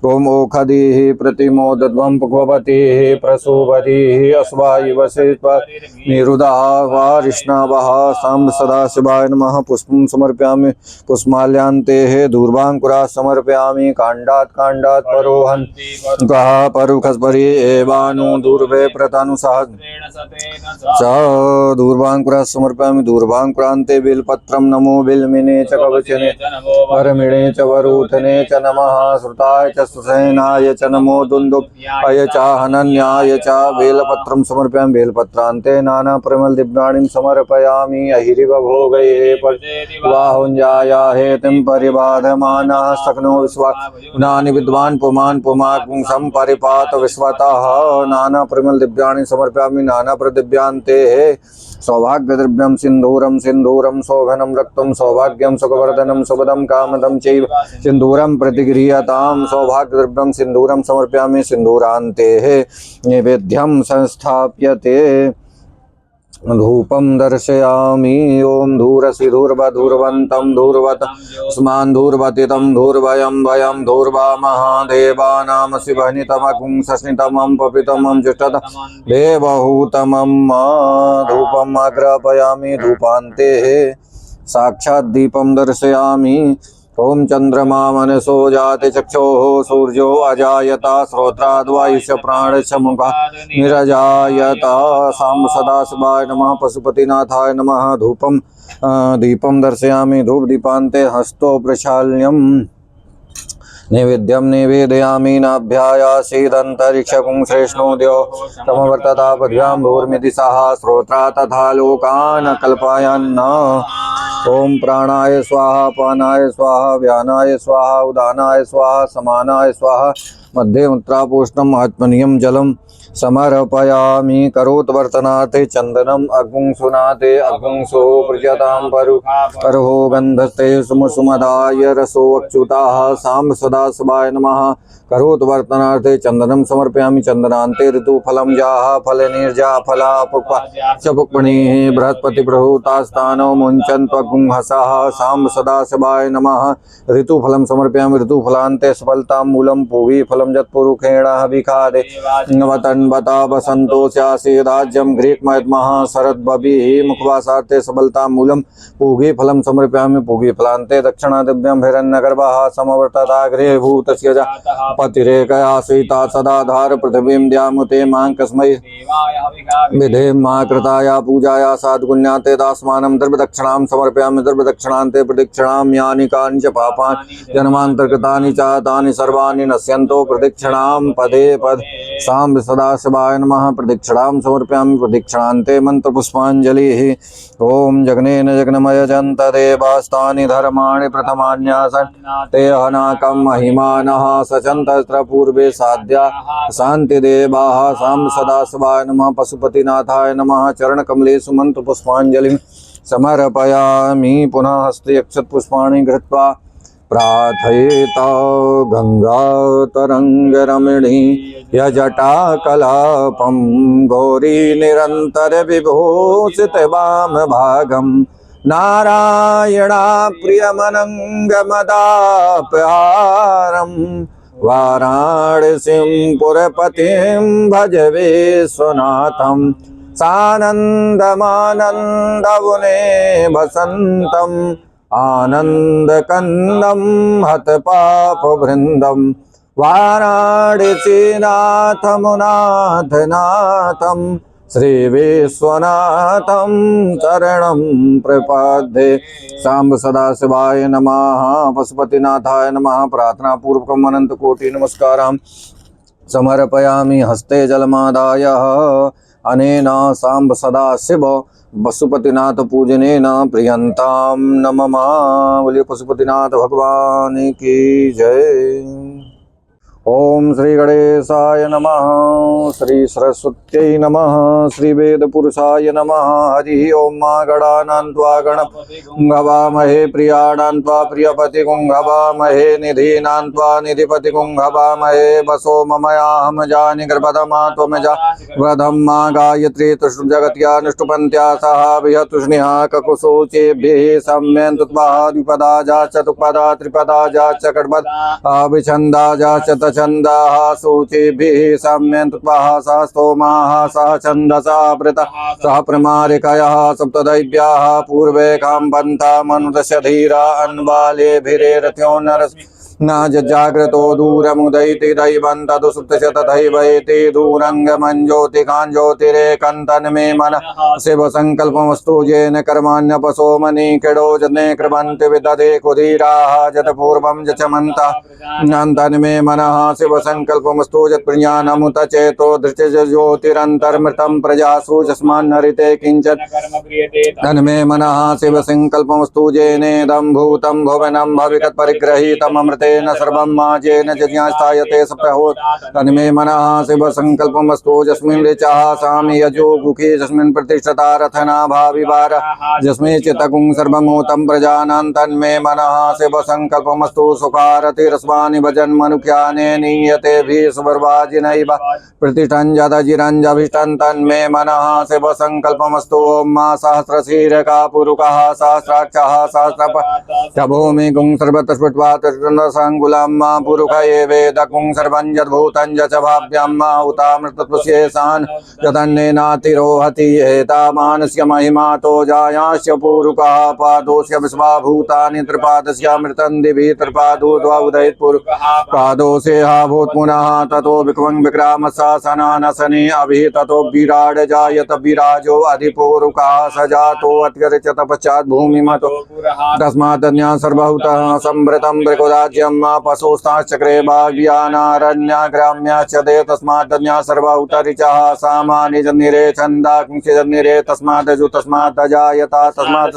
ओम ओखधीः प्रतिमोदध्वं पुष्पवतीः प्रसूवतीः अस्वायुवसेत्वनिरुदा वारिष्णवः साम्ब सदाशिवाय नमः। पुष्पं समर्पयामि। पुष्पमाल्यान्ते दूर्वाङ्कुराः समर्पयामि। काण्डात् काण्डात् परोहन् कः परुखस्परि एवानु दूर्वे प्रतानुसः च दूर्वाङ्कुराः समर्पयामि। दूर्वाङ्कुरान्ते बिल्पत्रं नमो बिल्मिने च कवचने वरमिणे च वरूथने च नमः। श्रुताय च सुसेनाय च नमो दुन्दुभ्याय च हनन्याय च बेलपत्रं समर्पयामि। बेलपत्रान्ते नाना परिमल दिव्याणीं समर्पयामि। अहिरिव भोगये बाहुञ्जाय हेतिं परिबाधमानः शक्नो विश्वानि विद्वान् पुमान् पुमान् पुंसं परिपात विश्वतः नाना परिमल दिव्याणि समर्पयामि। नाना प्रदिव्यान्ते सौभाग्यद्रव्यं सिन्दूरं सिन्दूरं सौघनं रक्तं सौभाग्यं सुखवर्धनं सुखदं कामदं चैव सिन्दूरं प्रतिगृह्यतां सौभाग्यद्रव्यं सिन्दूरं समर्पयामि। सिन्दूरान्ते नैवेद्यं संस्थाप्यते। धूपं दर्शयामि। ओम धूरसि धूर्वधूर्वन्तं धूर्वतस्मान् धूर्वतितं धूर्वयं वयं धूर्वामः देवानां शिवनितमं शशितमं पपितमं जुष्टत देवहूतमं धूपम् आग्रापयामि। धूपान्ते साक्षात् दीपं दर्शयामि। ओम चंद्रमा मनसो जाते चक्षोः सूर्यो अजायता श्रोत्राद्वायुष्य प्राणश्च मुखा निरजायता साम्ब सदाशिवाय नमः। पशुपतिनाथाय नमः। धूपं दीपं दर्शयामि। धूप दीपान्ते हस्तो प्रक्षाल्यं नैवेद्यं निवेदयामि। नाभ्यायासीदन्तरिक्षकुं श्रेष्ठोदयो समवर्तता पद्भ्यां भूर्मिति सह श्रोत्रा तथा लोकान् कल्पयन्। ओम प्राणाय स्वाहा पानाय स्वाहा व्यानाय स्वाहा उदानाय स्वाहा समानाय स्वाहा मध्ये उत्तरापोष्णम् आत्मनीयं जलं समर्पयामि। करोत्वर्तनाते चंदनम अग्निंसुनाते अग्निंसो प्रजतां परहो गन्धस्ते सुमसुमदाय रसो अच्युताः साम्ब सदाशिवाय नमः। करोत्वर्तनार्थे चंदनम समर्पयामि। चंदनान्ते ऋतुफलं जाः फलनिर्जा फला पुष्पणिः बृहस्पति बृहूतास्तानो मुञ्चन्त्वगुंहसः साम्ब सदाशिवाय नमः। ऋतुफलं समर्पयामि। ऋतुफलान्ते सफलतां मूलं पूवी फलं यत्पुरुषेण विखादे वतन्वता वसन्तोऽस्यासि राज्यं ग्रीक्मयद्मः शरद्भविः मुखवासार्थे सबलतां मूलं पूगी फलं समर्पयामि। पूगी फलान्ते दक्षिणादिव्यं हिरण्यगर्भः समवर्तताग्रे भूतस्य पतिरेकया सीता सदाधार पृथिवीं द्यामुते मां कस्मै विधेम मा कृताया पूजाया साधुगुण्याते दास्मानं द्रव्यदक्षिणां समर्पयामि। द्रव्यदक्षिणान्ते प्रदक्षिणां यानि कानि च पापानि जन्मान्तर्गतानि च तानि सर्वाणि नश्यन्तो प्रदक्षिणां पदे पद साम्ब सदाशिवाय नमः। प्रदक्षिणां समर्पयामि। प्रदक्षिणान्ते मन्त्रपुष्पाञ्जलिः। ओम जगनेन जगन्मय जन्त देवास्तानि धर्माणि प्रथमान्यासन् ते अनाकं महिमानः सचन्तत्र पूर्वे साध्या शान्तिदेवाः साम्ब सदाशिवाय नमः। पशुपतिनाथाय नमः। चरणकमलेषु मन्त्रपुष्पाञ्जलिं समर्पयामि। पुनः हस्ते अक्षतपुष्पाणि गृहीत्वा प्रार्थयेत गङ्गातरङ्गरमणी यजटाकलापं गौरी निरन्तरविभूषितवामभागं नारायणा प्रियमनङ्गमदापहारं वाराणसीं पुरपतिं भज विश्वनाथं सानन्दमानन्दवने वसन्तम् आनन्दकन्दं हतपापवृन्दं वाराणसीनाथमुनाथनाथं श्रीविश्वनाथं शरणं प्रपद्ये। सांब सदाशिवाय नमः। पशुपतिनाथाय नमः। प्रार्थना पूर्वकम् अनन्तकोटि नमस्कारान् समर्पयामि हस्ते जलमादाय अनेन सांब सदाशिव पशुपतिनाथ पूजनेन प्रियंताम नमः। बोलिए पशुपतिनाथ भगवान की जय। ओम श्री गणेशाय नमः। श्री सरस्वत्यै नमः। श्री वेद पुरुषाय नमः। हरि ओम मा गणानान्त्वा गणपतिगुंहवामहे प्रियाणान्त्वा प्रियपति गुंहवामहे निधीनान्त्वा निधिपति गुंहवामहे वसो ममयाहम जानि गर्भधमा त्वमजा वधम मा गायत्री तुष्टु जगत्या नुष्टुपन्त्या सह विहतुष्णिहा ककुशोचेभ्यः सम्यं तुत्वा द्विपदा जाच तुपदा त्रिपदा जाच षड्पद अभिछन्दा जाच छन्दाः सूचिभिः सम्यं तुत्वा सह स्तोमाः सह छन्दसा वृतः सह प्रमारिकयः सप्तदैव्याः पूर्वे काम्बन्ता मनुदस्य धीरा अन्बालेभिरेरथ्यो नरस न जाग्रतो दूरमुदयति दैवं तदुसुप्तस्य तथैवैति दूरङ्गमञ्ज्योतिकाञ्ज्योतिरेकन्तन् मे मनः शिव संकल्पमस्तु येन कर्माण्यपसो मनीषिणो जने कृवन्ति विदधे कुधीराः जतपूर्वं जचमन्तः नन्तन् मे मनः शिव संकल्पमस्तु यत्प्रियानमुत चेतो धृतिज्योतिरन्तर्मृतं प्रजासु यस्मान्नरिते किञ्चन तन्मे मनः शिव संकल्पमस्तु येनेदं भूतं भुवनं भविकत् परिगृहीतममृते न सर्वं माजेन जिज्ञासायते सप्तहोत तन्मे मनः शिव संकल्पमस्तु यस्मिन् ऋचः सामि यजो गुखे यस्मिन् प्रतिष्ठता रथना भाविवार यस्मिन् चित्तकुं सर्वमूतं प्रजानां तन्मे मनः शिव संकल्पमस्तु सुखारतिरस्वानि भजन् मनुष्याने नीयते भीष्मर्वाजिनैव प्रतिष्ठं जदजिरञ्जभिष्टं तन्मे मनः शिव संकल्पमस्तु ओम मा सहस्रशीर्षका पुरुषः सहस्राक्षः सहस्रपाद भूमि गुं सर्वतस्पृष्ट्वात् संगुलं मा पुरुष ये वेदकुं सर्वं यद्भूतं च भाव्यं मा उतामृतत्वस्येषान् यदन्नेनातिरोहति एतामानस्य महिमा तो जायास्य पूरुकः पादोस्य विश्वाभूतानि त्रिपादस्यामृतं दिवि त्रिपादोद्वा उदयत् पूरुकः पादोसे हा भूत् पुनः ततो विक्रमं विक्रामशासनानसने अभि ततो विराड जायत विराजो अधिपूरुकः सजातो अत्यर्चत पश्चात् भूमिमतो तस्मादन्या सर्वभूतः संवृतं मृगोराज्यं पशुस्ताश्चक्रे भाग्यानारण्याग्राम्या च दे तस्मादन्या सर्वभूतरिचः सामानि जन्निरे छन्दा किंचिजन्निरे तस्मादजु तस्मादजायता तस्मात्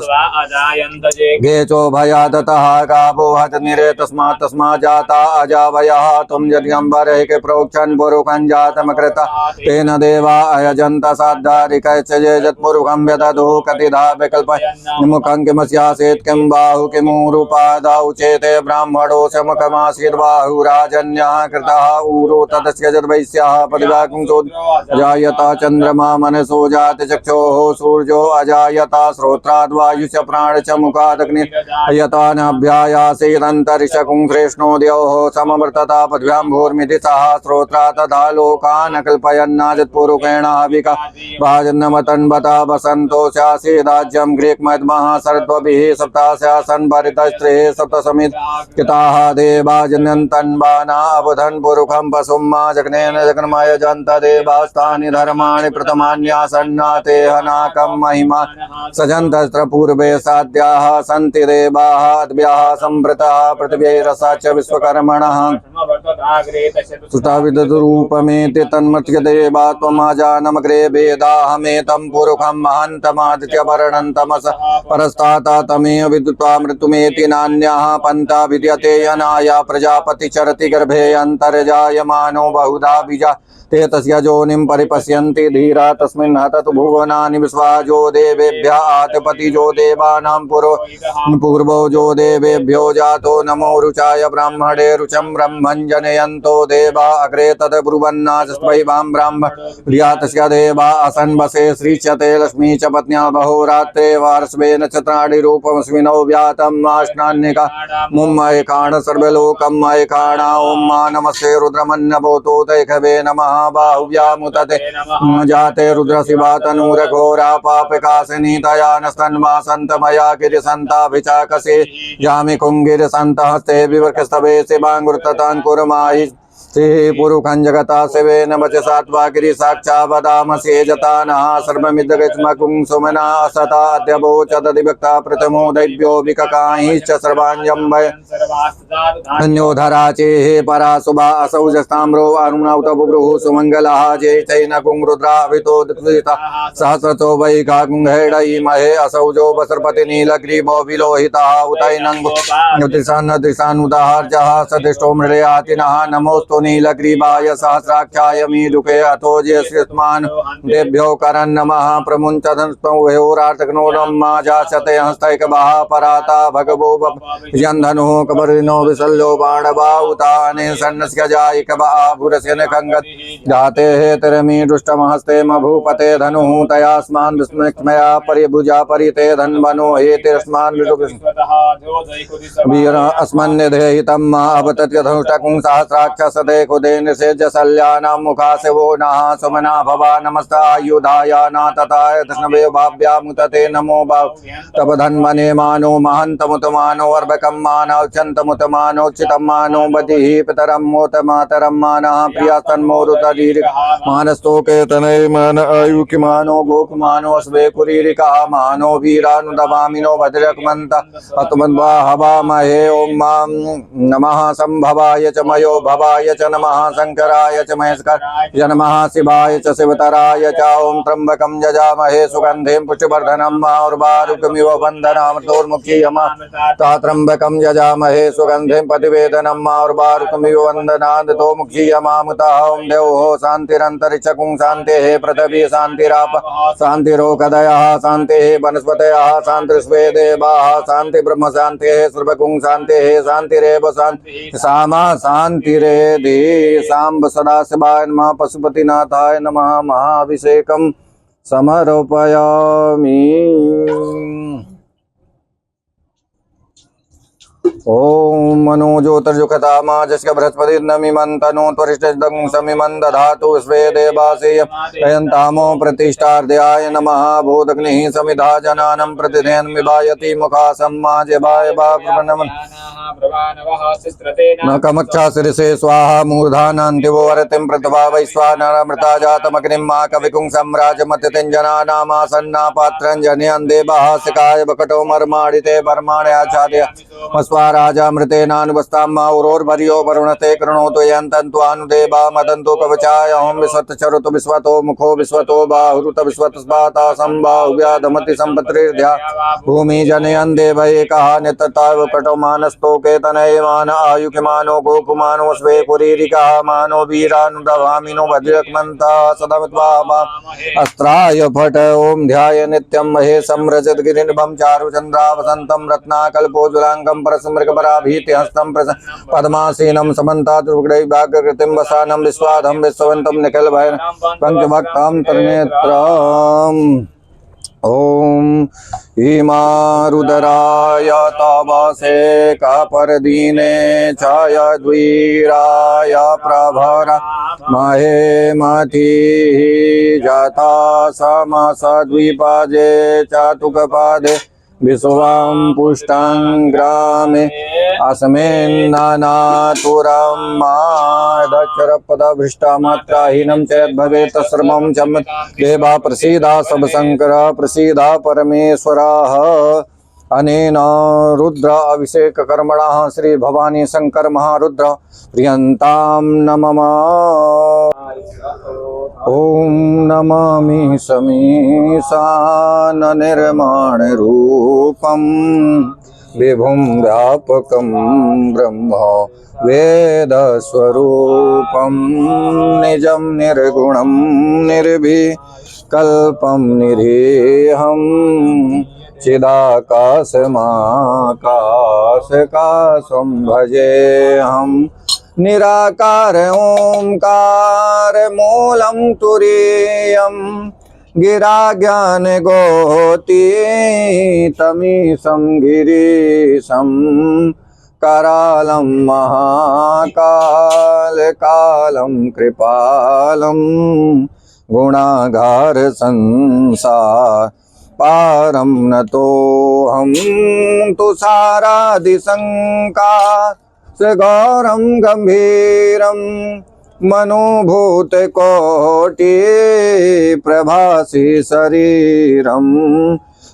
गेचो भयादतः गावो हजन्निरे तस्मात् तस्माज्जाता अजावयः त्वं यद्यम्बरे के प्रोक्षन् पुरुषं जातमकृतः तेन देवा अयजन्त साद्धारिकैश्च ये यत्पुरुषं व्यदधुः कतिधा विकल्पयन् मुखं किमस्यासीत् किं बाहु किमूरुपादौ चेते ब्राह्मणोऽस्य मुखमासीद्बाहुराजन्यः कृतः ऊरो तदस्य यद्वैश्यः पदिवाकुंसो अजायता चन्द्रमा मनसो जाति चक्षोः सूर्यो अजायता श्रोत्राद्वायुश्च प्राण च मुखादग्नि अयता नाभ्यायासीदन्तरिक्षकुं कृष्णो द्योः समवर्तता पद्भ्याम्भूर्मिति सः श्रोत्रा तथा लोकान् कल्पयन्नाजत्पुरुषेण हविका भाजन्नमतन्वता वसन्तो स्यासीदाज्यं ग्रीक्मद्महासर्द्वभिः सप्तास्यासन् भरितस्त्रिः सप्तसमित किताः देवा जनन्तन्वाना अवधन् पुरुषं पशुं मा जग्नेन जग्नमय जन्त देवास्तानि धर्माणि प्रथमान्यासन्नाते हनाकं महिमा सजन्तस्त्र पूर्वे साध्याः सन्ति देवाः अद्भ्यः संवृतः पृथिव्यैरसा च विश्वकर्मणः सुताविदरूपमेति तन्मत्य देवा त्वमाजानमग्रे वेदाहमेतं पुरुषं महन्तमादित्यवर्णं तमस परस्ताता तमेव विदुत्वा मृत्युमेति नान्यः पन्था विद्यते अनाय प्रजापति चरति गर्भे अंतर्जायमानो बहुधा बीजा ते तस्य जोनिं परिपश्यन्ति धीरा तस्मिन् हततु भुवनानि विश्वाजो देवेभ्यः आतपतिजो देवानां पूर्वो जो देवेभ्यो जातो नमो रुचाय ब्राह्मणे रुचं ब्रह्मं जनयन्तो देवा अग्रे तद् ब्रुवन्नास्त्वैवां ब्राह्मण्या तस्य देवा असन् वसे श्रीच्यते लक्ष्मी च पत्न्या बहोरात्रे वार्ष्वेन चत्राणि रूपमस्मिनो व्यातं नाश्नान्यका मुम्मयकाण सर्वलोकं मयकाणा ॐ मा नमस्ते रुद्रमन्नभूतो दैखवे नमः बाहुव्यामुतते जाते रुद्रशिवा तनूरघोरा पापकासिनी तया नस्तन्वा सन्तमया गिरिसन्ताभिचाकसे यामि कुङ्गिरसन्तहस्ते विवर्कस्तवे शिवाङ्गुर्ततान् कुर्माहि पुरुखं जगता शिवेन वचसा गिरि साक्षावदामसे जतानः सर्वमिदगस्मकुं सुमना असता अद्यवोचदधिवक्ता प्रथमो दैव्यो विककाहिश्च सर्वाञ्जं वै अन्योधरा चेः परा शुभा असौ जस्ताम्रो अरुणौत बुभ्रुः सुमङ्गलः जे चैनकुं रुद्राभितो दिक्सिता सहस्रतो वै काकुंहेडयीमहे असौ जो वसर्पति नीलग्रीवो विलोहितः उतैनं दृशानुदाहर्जः सदिष्टो मृडयातिनः नमोस्तु नीलग्रीवाय सहस्राख्याय मीलुके अथो ज्येष्ठस्मान् देभ्यो करन् नमः प्रमुञ्चधनस्तोहोरार्तघ्नो नम्मा जासते हस्तैकवाः पराता भगवो यन्धनुः कबर्दिनो विशल्यो बाणबाहुताने सन्नस्य जायिकवाभुरस्य नखङ्गत् जाते हेतरमी दुष्टमहस्ते मभूपते धनुः तयास्मान् विस्मृक्मया परिभुजा परिते धन्वनो हेतिरस्मान् वीर अस्मन्निधेहितं अवतत्यधनुष्टकुं सहस्राक्षस देखुदे निषेज्यशल्यानां मुखाशिवो नः सुमना भवा नमस्तायुधाय न तथाय धृष्णवे भाव्यामुतते नमो भाव तव धन्वने मानो महन्तमुतमानो अर्भकं मानौचन्तमुतमानोचितं मानो बधिः पितरं मोतमातरं मानः प्रियस्तन्मोरुतरीरि मानस्तोकेतने मान आयुकिमानो गोकुमानो अस्वे कुरीरिकः मानो वीरानुदवामिनो भद्रकमन्त अतमद्वा हवामहे ॐ मां नमः संभवाय च मयो भवाय च नमः शंकराय च महेश्वराय च नमः शिवाय च शिवतराय च ॐ त्र्यंबकं यजामहे सुगन्धिं पुष्टिवर्धनं उर्वारुकमिव वन्दनामृतोर्मुखीयमामृता त्र्यंबकं यजामहे सुगन्धिं प्रतिवेदनं उर्वारुकमिव वन्दनामृतो मुखीयमामृतः ॐ देवो शान्तिरन्तरिक्षकुं शान्तिः पृथिवी शान्तिराप शान्तिरोकदयः शान्तिः वनस्पतयः शान्तिर्स्वे देवाः शान्ति ब्रह्म शान्तिः सर्वकुं शान्तिः शान्तिरेव शान्तिः सामा शान्तिरेधि सांब सदाशिवाय नमः पशुपतिनाथाय नमः महाभिषेकं समर्पयामि। ओम मनोज्योतिर्जुखतामा जस्य बृहस्पति नमिमन्तनो त्वरिष्ठं समिमं दधातु स्वे देवासेयन्तामो प्रतिष्ठार्ध्याय नमः भूतग्निः समिधा जनानं प्रतिधेन विभायति मुखा सम्माजवाय बाप्रनमः नकमक्षा शिरसे स्वाहा मूर्धानान्तिवो वरतिं प्रतभा वैश्वानरमृता जातमग्निं मा कविकुं सम्राजमतितिञ्जनानामासन्ना पात्रं जनयन् देवः शिखाय बकटो मर्माणिते बर्माण्याच्छादय राजामृतेनानुवस्तां माउरोर्भर्यो वरुणते कृणोतु यन्तन्त्वानुदेवा मदन्तु कवचाय ओं विश्वतचरुतु विश्वतो मुखो विश्वतो बाहुरुत विश्वतस्पाता संबाहुव्याधमति सम्पत्तिर्ध्या भूमि जनयन् देव एकः नित्यताव कटो मानस्तोके तनयमान आयुकिमानो गोकुमानो स्वे कुरीरिकः मानो वीरानुदभामिनो वज्रकमन्तः सदमित्वा अस्त्राय फट ओं ध्याय नित्यं महेशं रजतगिरिनिभं चारुचन्द्रावसन्तं रत्नाकल्पोज्ज्वलाङ्गं परस्मृगपराभीतिहस्तं पद्मासीनं समन्ताद्रुगडैर्व्याघ्रकृतिं वसानं विश्वाधं विश्ववन्तं निखिलभयं पङ्चभक्तां त्रिनेत्रम् ओम इमारुदराय तवसे कपर्दीने छाय द्वीराय प्रभरा महे मति जाता समसद्विपाजे चतुकपादे विश्वां पुष्टां ग्रामे अस्मिन्नानातुरं मादक्षरपदभृष्टामात्राहीनं च यद्भवेत् तत्सर्वं च देवा प्रसीदा सबशङ्कर प्रसीदा परमेश्वरः अनेन रुद्र अभिषेक कर्मणः श्री भवानी शंकर महारुद्र प्रियंतां नमः। ओम नमामि समीशान निर्माण रूपम विभुं व्यापकं ब्रह्म वेदस्वरूपं निजं निर्गुणं निर्विकल्पं निरीहं चिदाकाशमाकाशकाशं भजेऽहं निराकार ओंकार मूलं तुरीयं गिरा ज्ञान गोतीतमीशं गिरीशं करालं महाकाल कालं कृपालं गुणागार संसार पारं नतोऽहं तुषारादिशङ्काशगौरं गम्भीरं मनोभूतकोटि प्रभासि शरीरं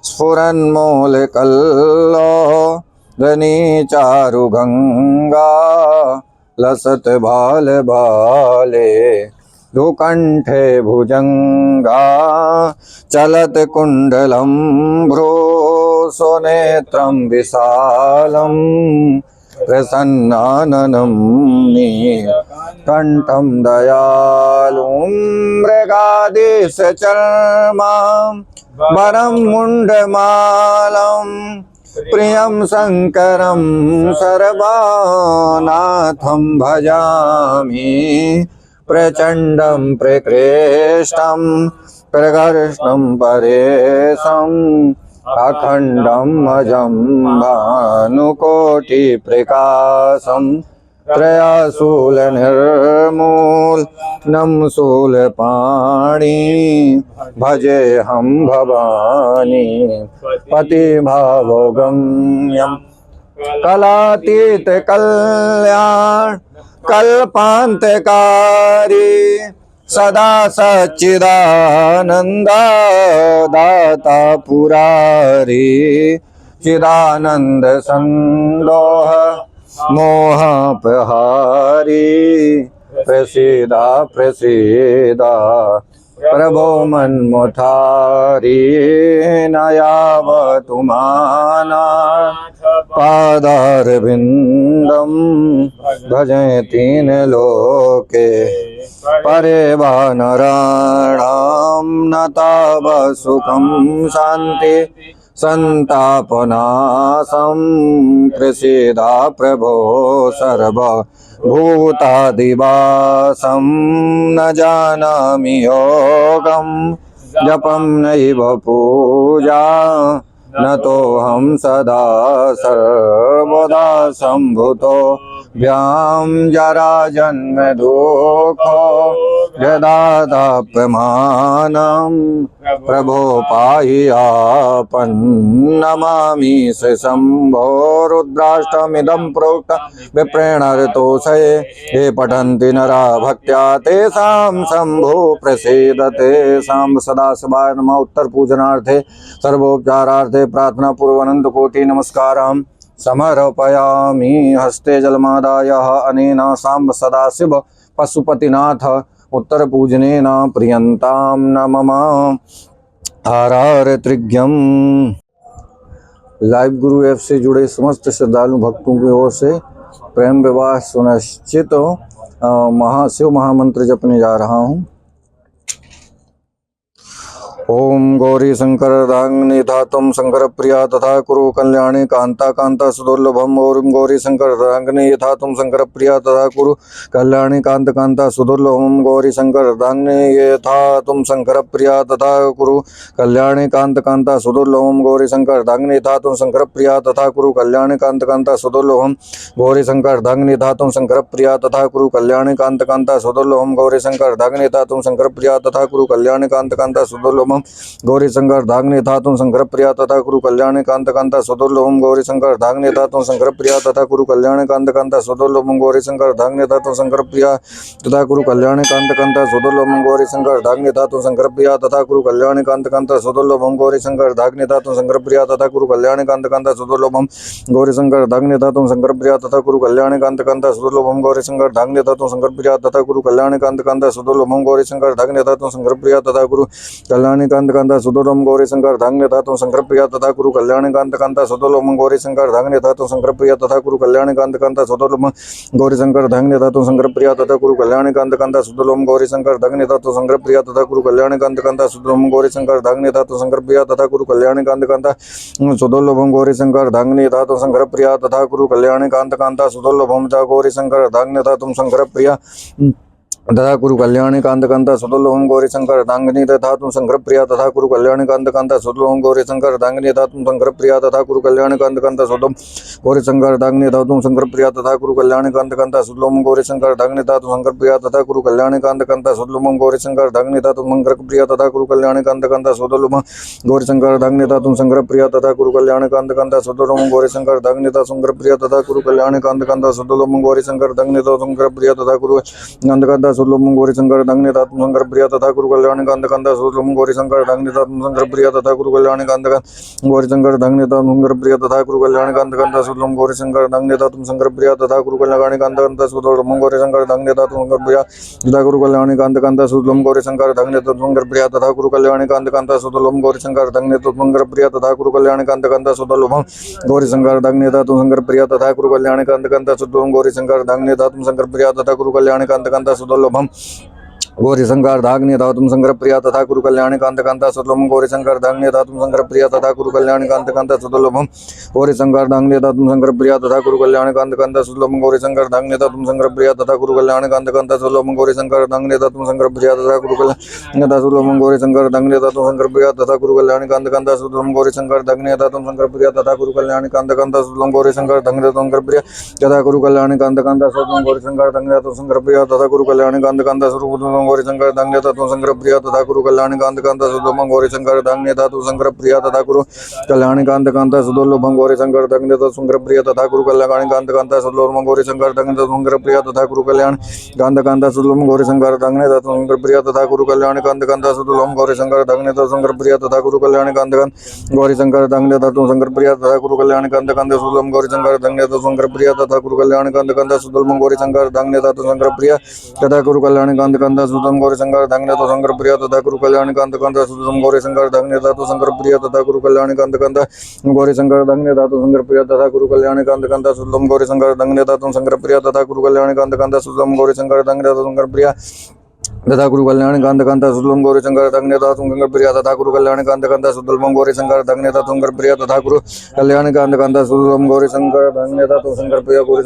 स्फुरन्मूलकल्लोलनी चारुगङ्गा लसत बाल बाले दुकण्ठे भुजङ्गा चलत कुण्डलं भ्रूसुनेत्रं विशालं प्रसन्नाननं नीलकण्ठं दयालुं मृगादेशचर्मां वरं मुण्डमालं प्रियं शङ्करं सर्वनाथं भजामि प्रचण्डं प्रकृष्टं प्रकर्षं परेशम् अखण्डं अजं भानुकोटिप्रकाशं त्रयशूलनिर्मूलनं शूलपाणि भजेऽहं भवानी पतिभावगम्यं कलातीत कल्याण कल्पान्तकारी सदा सच्चिदानन्द दाता पुरारी चिदानंद संदोह मोहपहारी प्रसीदा प्रसीदा प्रभो मन्मुठारी नयावतु माना पादारविन्दं भजे तीन लोके परे वानराणां न ताव सुखं शान्ति संतापनाशं प्रसीदा प्रभो सर्वभूतादिवासं न जानामि योगं जपं नैव पूजा न तोऽहं सदा सर्वदा सम्भुतो व्यां जरा जन्म दुःखो यदादाप्यमानं प्रभो पाह्यापन्नमामि शम्भो रुद्राष्टमिदं प्रोक्तं विप्रेणरतोषये ये पठन्ति नरा भक्त्या तेषां शम्भो प्रसीदते साम्ब सदाशिवाय नमः। उत्तर पूजनार्थे सर्वोपचारार्थे प्रार्थना पूर्वनंद कोटि नमस्कारं समर्पयामि। हस्ते जलमादाय अनेन साम्ब सदाशिव पशुपतिनाथ उत्तर पूजनेन प्रियंतां न मम आरारतृज्ञम्। लाइव गुरु ऐप से जुड़े समस्त श्रद्धालु भक्तों की ओर से प्रेम विवाह सुनिश्चित शिव महामंत्र जपने जा रहा हूँ। ओम गौरी शंकर दांगनी धातुम शंकर प्रिया तथा कुरु कल्याणी कांता कांता सुदुर्लभम। ओम गौरी शंकर दांगनी धातुम शंकर प्रिया तथा कुरु कल्याणी कांत कांता सुदुर्लभम। गौरी शंकर दांगनी धातुम शंकर प्रिया तथा कुरु कल्याणी कांत कांता सुदुर्लभम। गौरी शंकर दांगनी धातुम शंकर प्रिया तथा कुरु कल्याणी कांत कांता सुदुर्लभम। गौरी शंकर दांगनी धातुम शंकर प्रिया तथा कुरु कल्याणी कांत कांता सुदुर्लभम। गौरी शंकर दांगनी धातुम शंकर प्रिया तथा कुरु कल्याणी कांत कांता सुदुर्लभम। गौरी शंकर धाग्नि धातुं शंकर प्रिया तथा कुरु कल्याणी कांत कांता सुदुर्लभम। गौरी शंकर धाग्नि धातुं शंकर प्रिया तथा कुरु कल्याणी कांत कांता सुदुर्लभम। गौरी शंकर धाग्नि धातुं शंकर प्रिया तथा कुरु कल्याणी कांत कांता सुदुर्लभम। गौरी शंकर धाग्नि धातुं शंकर प्रिया तथा कुरु कल्याणी कांत कांता सुदुर्लभम। गौरी शंकर धाग्नि धातुं शंकर प्रिया तथा कुरु कल्याणी कांत कांता सुदुर्लभम। गौरी शंकर धाग्नि धातुं शंकर प्रिया तथा कुरु कल्याणी कांत कांता सुदुर्लभम। गौरी शंकर धाग्नि धातुं शंकर प्रिया तथा कुरु कल्याणी कांत कांता सुदुर्लभम। गौरी शंकर धाग्नि धातुं शंकर प्रिया तथा कुरु कल्याणी कांत कांता सुदोलम गौरी शंकर धांग्य धातु शंकर प्रिया तथा कुरु कल्याण कांत कांता सुदोलम गौरी शंकर धांग्य धातु शंकर प्रिया तथा कुरु कल्याण कांत कांता सुदोलम गौरी शंकर धांग्य धातु शंकर प्रिया तथा कुरु कल्याण कांत कांता सुदोलम गौरी शंकर धांग्य धातु शंकर प्रिया तथा कुरु कल्याण कांत कांता सुदोलम गौरी शंकर धांग्य धातु शंकर प्रिया तथा कुरु कल्याण कांत कांता सुदोलम गौरी शंकर धांग्य धातु शंकर प्रिया तथा कुरु कल्याण कांत कांता सुदोलम गौरी शंकर धांग्य धातु शंकर प्रिया तथा कुरु कल्याण कांत कांता सुदोलम गौरी शंकर धांगनी धातु शंकर प्रिया तथा कुरु कल्याण कांत कांता सुदोलम गौरी शंकर धांगनी धातु शंकर प्रिया तथा कुरु कल्याण कांत कांता सुदोलम गौरी शंकर धांगनी धातु शंकर प्रिया तथा कुरु कल्याण कांत कांता सुदोलम गौरी शंकर धांगनी धातु शंकर प्रिया तथा कुरु कल्याण कांत कांता सुदोलम गौरी शंकर धांगनी धातु शंकर प्रिया तथा कुरु कल्याण कांत कांता सुदोलम गौरी शंकर धांगनी धातु शंकर प्रिया तथा कुरु कल्याण कांत कांता सुदोलम गौरी शंकर धांगनी धातु शंकर प्रिया तथा कुरु कल्याण कांत कांता सुदोलम गौरी शंकर धांगनी धातु शंकर प्रिया तथा कुरु कांत कांता सुदोलम गौरी शंकर धांगनी धातु शंकर प्रिया तथा कुरु कल्याण कांत कांता सुदोलम गौरी शंकर धांगनी धातु शंकर प्रिया तथा कुरु कल्याण कांत कांता गौरी शंकर धांगनी धातु शंकर प्रिया तथा कुरु कल्याण कांत कांता सुदोलम गौरी शंकर धांगनी धातु शंकर प्रिया तथा कुरु कल्याण कांत कांता सुदोलम गौरी शंकर धांगनी धातु शंकर प्रिया तथा कुरु कल्याण कांत कांता सुदोलम गौरी शंकर धांगनी धातु शंकर प्रिया तथा कुरु कल्याण कांत कांता सुदोलम गौरी शंकर धांगनी धातु शंकर प्रिया तथा कुरु कल्याण कांत कांता सुदोलम गौरी शंकर धांगनी धातु शंकर प्रिया तथा कुरु कल्याण कांत कांता सुदोलम गौरी शंकर धांगनी धातु शंकर प्रिया तथा कुरु कल्याण कांत कांता सुदोलम गौरी शंकर धांगनी धातु शंकर प्रिया तथा कुरु कल्याण कांत कांता सुदोलम गौरी शंकर धांगनी धातु शंकर प्रिया तथा कुरु कल्याण कांत कांता सुदोलम गौरी शंकर धांगनी धातु शंकर प्रिया तथा कुरु कल्याण कांत कांता सुदोलम गौरी शंकर धांगनी धातु शंकर प्रिया तथा कुरु कल्याण कांत कांता सुदोलम गौरी शंकर धांगनी धातु शंकर प्रिया तथा कुरु कल्याण सुदोलम गौरी शंकर धांगनी धातु शंकर प्रिया तथा कुरु कल्याण कांत कांता सुदोलम गौरी शंकर धांगनी धातु शंकर प्रिया तथा कुरु कल्याण कांत कांता सुदोलम गौरी शंकर धांगनी धातु शंकर प्रिया तथा कुरु कल्याण कांत कांता सुदोलम गौरी शंकर धांगनी धातु शंकर प्रिया तथा कुरु कल्याण कांत कांता सुदोलम गौरी शंकर धांगनी धातु शंकर प्रिया तथा कुरु कल्याण कांत कांता सुदोलम गौरी शंकर धांगनी धातु शंकर प्रिया तथा कुरु कल्याण कांत कांता सुदोलम गौरी शंकर धांगनी धातु शंकर प्रिया तथा कुरु कल्याण कांत कांता सुदोलम गौरी शंकर धांगनी धातु शंकर प्रिया तथा कुरु कल्याण कांत कांता सुदोलम गौरी शंकर धांगनी धातु शंकर प्रिया तथा कुरु कल्याण कांत कांता सुदोलम गौरी शंकर धांगनी धातु शंकर प्रिया तथा कुरु कल्याण कांत कांता गौरी शंकर धांगनी धातु शंकर प्रिया तथा कुरु कल्याण कांत कांता सुदोलम गौरी शंकर धांगनी धातु शंकर प्रिया तथा कुरु कल्याण कांत कांता सुदोलम गौरी शंकर धांगनी धातु शंकर प्रिया तथा कुरु कल्याण कांत कांता सुदोलम गौरी शंकर धांगनी धातु शंकर प्रिया तथा कुरु कल्याण कांत कांता सुदोलम गौरी शंकर धांगनी धातु शंकर प्रिया तथा कुरु कल्याण कांत कांता गौरी शंकर धांगनी धातु शंकर प्रिया तथा कुरु कल्याण कांत कांता सुदोलम गौरी शंकर धांगनी धातु शंकर प्रिया तथा कुरु कल्याण कांत कांता सुदोलम गौरी शंकर धांगनी धातु शंकर प्रिया तथा कुरु कल्याण कांत कांता सुदोलम गौरी शंकर धांगनी धातु शंकर प्रिया तथा कुरु कल्याण कांत कांता सुदोलम गौरी शंकर धांगनी धातु शंकर प्रिया तथा कुरु कल्याण कांत कांता सुदोलम गौरी शंकर धांगनी धातु शंकर प्रिया गौरी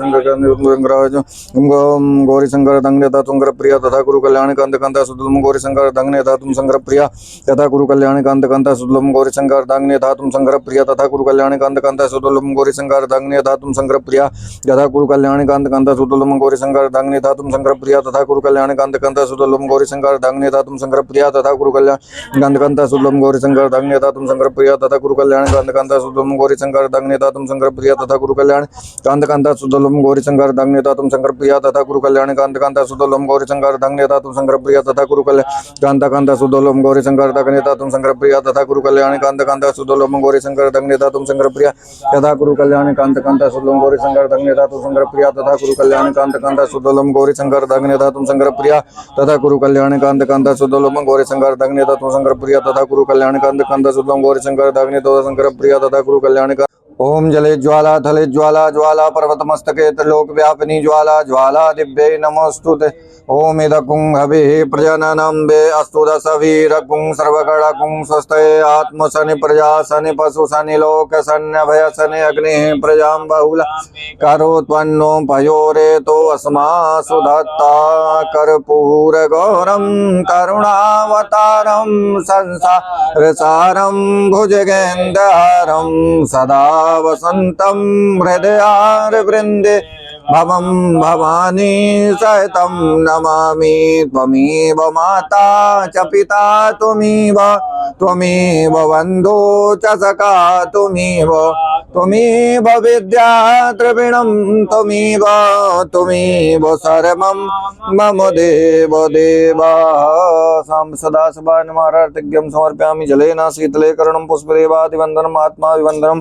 शंकर धांगनी धातु शंकर प्रिया तथा कुरु कल्याण कांत कांता सुदोलम गौरी शंकर धांगनी धातु शंकर प्रिया तथा कुरु कल्याण कांत कांता सुदोलम गौरी शंकर धांगनी धातु शंकर प्रिया तथा कुरु कल्याण कांत कांता सुदोलम गौरी शंकर धांगनी धातु शंकर प्रिया तथा कुरु कल्याण कांत कांता सुदोलम गौरी शंकर धांगनी धातु शंकर प्रिया तथा कुरु कल्याण कांत कांता सुदोलम गौरी शंकर धांगनी धातु शंकर प्रिया तथा कुरु कल्याण कांत कांता सुदोलम गौरी शंकर धांगनी धातु शंकर प्रिया तथा कुरु कल्याण कांत कांता सुदोलम गौरी शंकर धांगनी धातु शंकर प्रिया तथा कुरु कल्याण कांत कांता सुदोलम गौरी शंकर धांगनी धातु शंकर प्रिया तथा कुरु कल्याण कांत कांता सुदोलम गौरी शंकर धांगनी धातु शंकर प्रिया तथा कुरु कल्याण कांत कांता सुदोलम गौरी शंकर धांगनी धातु शंकर प्रिया तथा कुरु कल्याण कांत कांता सुदोलम गौरी शंकर धांगनी धातु शंकर प्रिया तथा कुरु कल्याण कांत कांता सुदोलम गौरी शंकर धांगनी धातु शंकर प्रिया तथा कुरु कल्याण कांत कांता सुदोलम गौरी शंकर धांगनी धातु शंकर प्रिया तथा कुरु कल्याण कांत कांता सुदोलम गौरी शंकर धांगनी धातु शंकर प्रिया तथा कुरु कल्याण कांत कांता सुदोलम गौरी शंकर धांगनी धातु शंकर प्रिया तथा कुरु कल्याण का ओम जले ज्वाला थले ज्वाला ज्वाला पर्वत मस्तके त्रिलोक व्यापिनी ज्वाला ज्वाला दिव्ये नमोस्तुते ओम इदकुं हविः प्रजननं अस्तु दशवीरकुं सर्वगणकुं स्वस्ते आत्मशनि प्रजा शनि पशु शनि लोक शनि भय शनि अग्निः प्रजां बहुला करोत्वन्नो पयोरेतो अस्मासु दत्ता कर्पूरगौरं करुणावतारं संसारसारं भुजगेन्द्रहारं सदा वसन्तं हृदयारवृन्दे भवं भवानी सहितं नमामि त्वमेव माता च पिता त्वमेव बन्धो च सखा त्वमेव विद्या द्रविणं त्वमेव सर्वं मम देव सदा सभानमारार्तिज्ञं समर्पयामि जलेन शीतलीकरणं पुष्पदेवादिवन्दनम् आत्माभिवन्दनं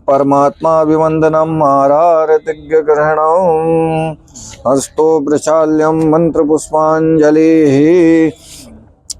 परमात्मा विवन्दनम् आरार्तिज्ञग्रहणम् हस्तो प्रचाल्यं मंत्रपुष्पाञ्जलिः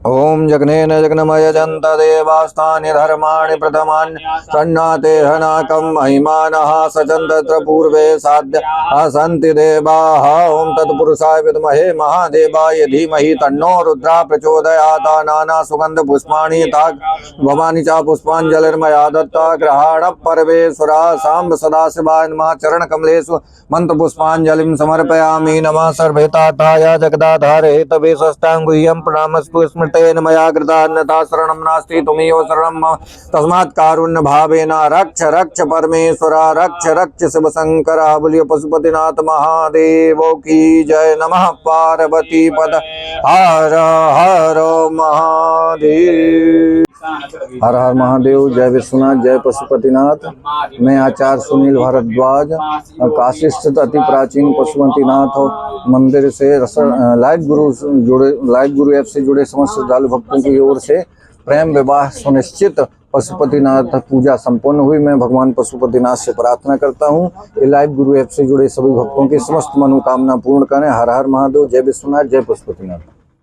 ओम जग्नेन जग्नमय जंत देवास्तानि धर्माणि प्रथमानि सन्नाते हनाकं महिमानः सचन्त तत्र पूर्वे साध्य असन्ति देवाः। ओम तत्पुरुषाय विद्महे महादेवाय धीमहि तन्नो रुद्रा प्रचोदयात्। नाना सुगंध पुष्पाणि ताक भवानी च पुष्पांजलिर्मया दत्ता ग्रहाण परमेश्वरा सांब सदाशिवाय नमः। चरण कमलेषु मंत्र पुष्पांजलिं समर्पयामि। नमः सर्वेताताय जगदाधारे तवे सष्टांगुह्यं प्रणामस्तु स्मृतेन मया कृता अन्यथा शरणं नास्ति त्वमेव शरणं मम तस्मात् कारुण्य भावेन रक्ष रक्ष परमेश्वरा रक्ष रक्ष शिव शंकर। बोलिए पशुपतिनाथ महादेव की जय। नमः पार्वती पद हर हर महादेव। हर हर महादेव। जय विश्वनाथ जय पशुपतिनाथ। मैं आचार्य सुनील भारद्वाज काशी स्थित अति प्राचीन पशुपतिनाथ मंदिर से लाइव गुरु ऐप से जुड़े समस्त श्रद्धालु भक्तों की ओर से प्रेम विवाह सुनिश्चित पशुपतिनाथ पूजा संपन्न हुई। मैं भगवान पशुपतिनाथ से प्रार्थना करता हूँ कि लाइव गुरु ऐप से जुड़े सभी भक्तों की समस्त मनोकामना पूर्ण करें। हर हर महादेव। जय विश्वनाथ जय पशुपतिनाथ।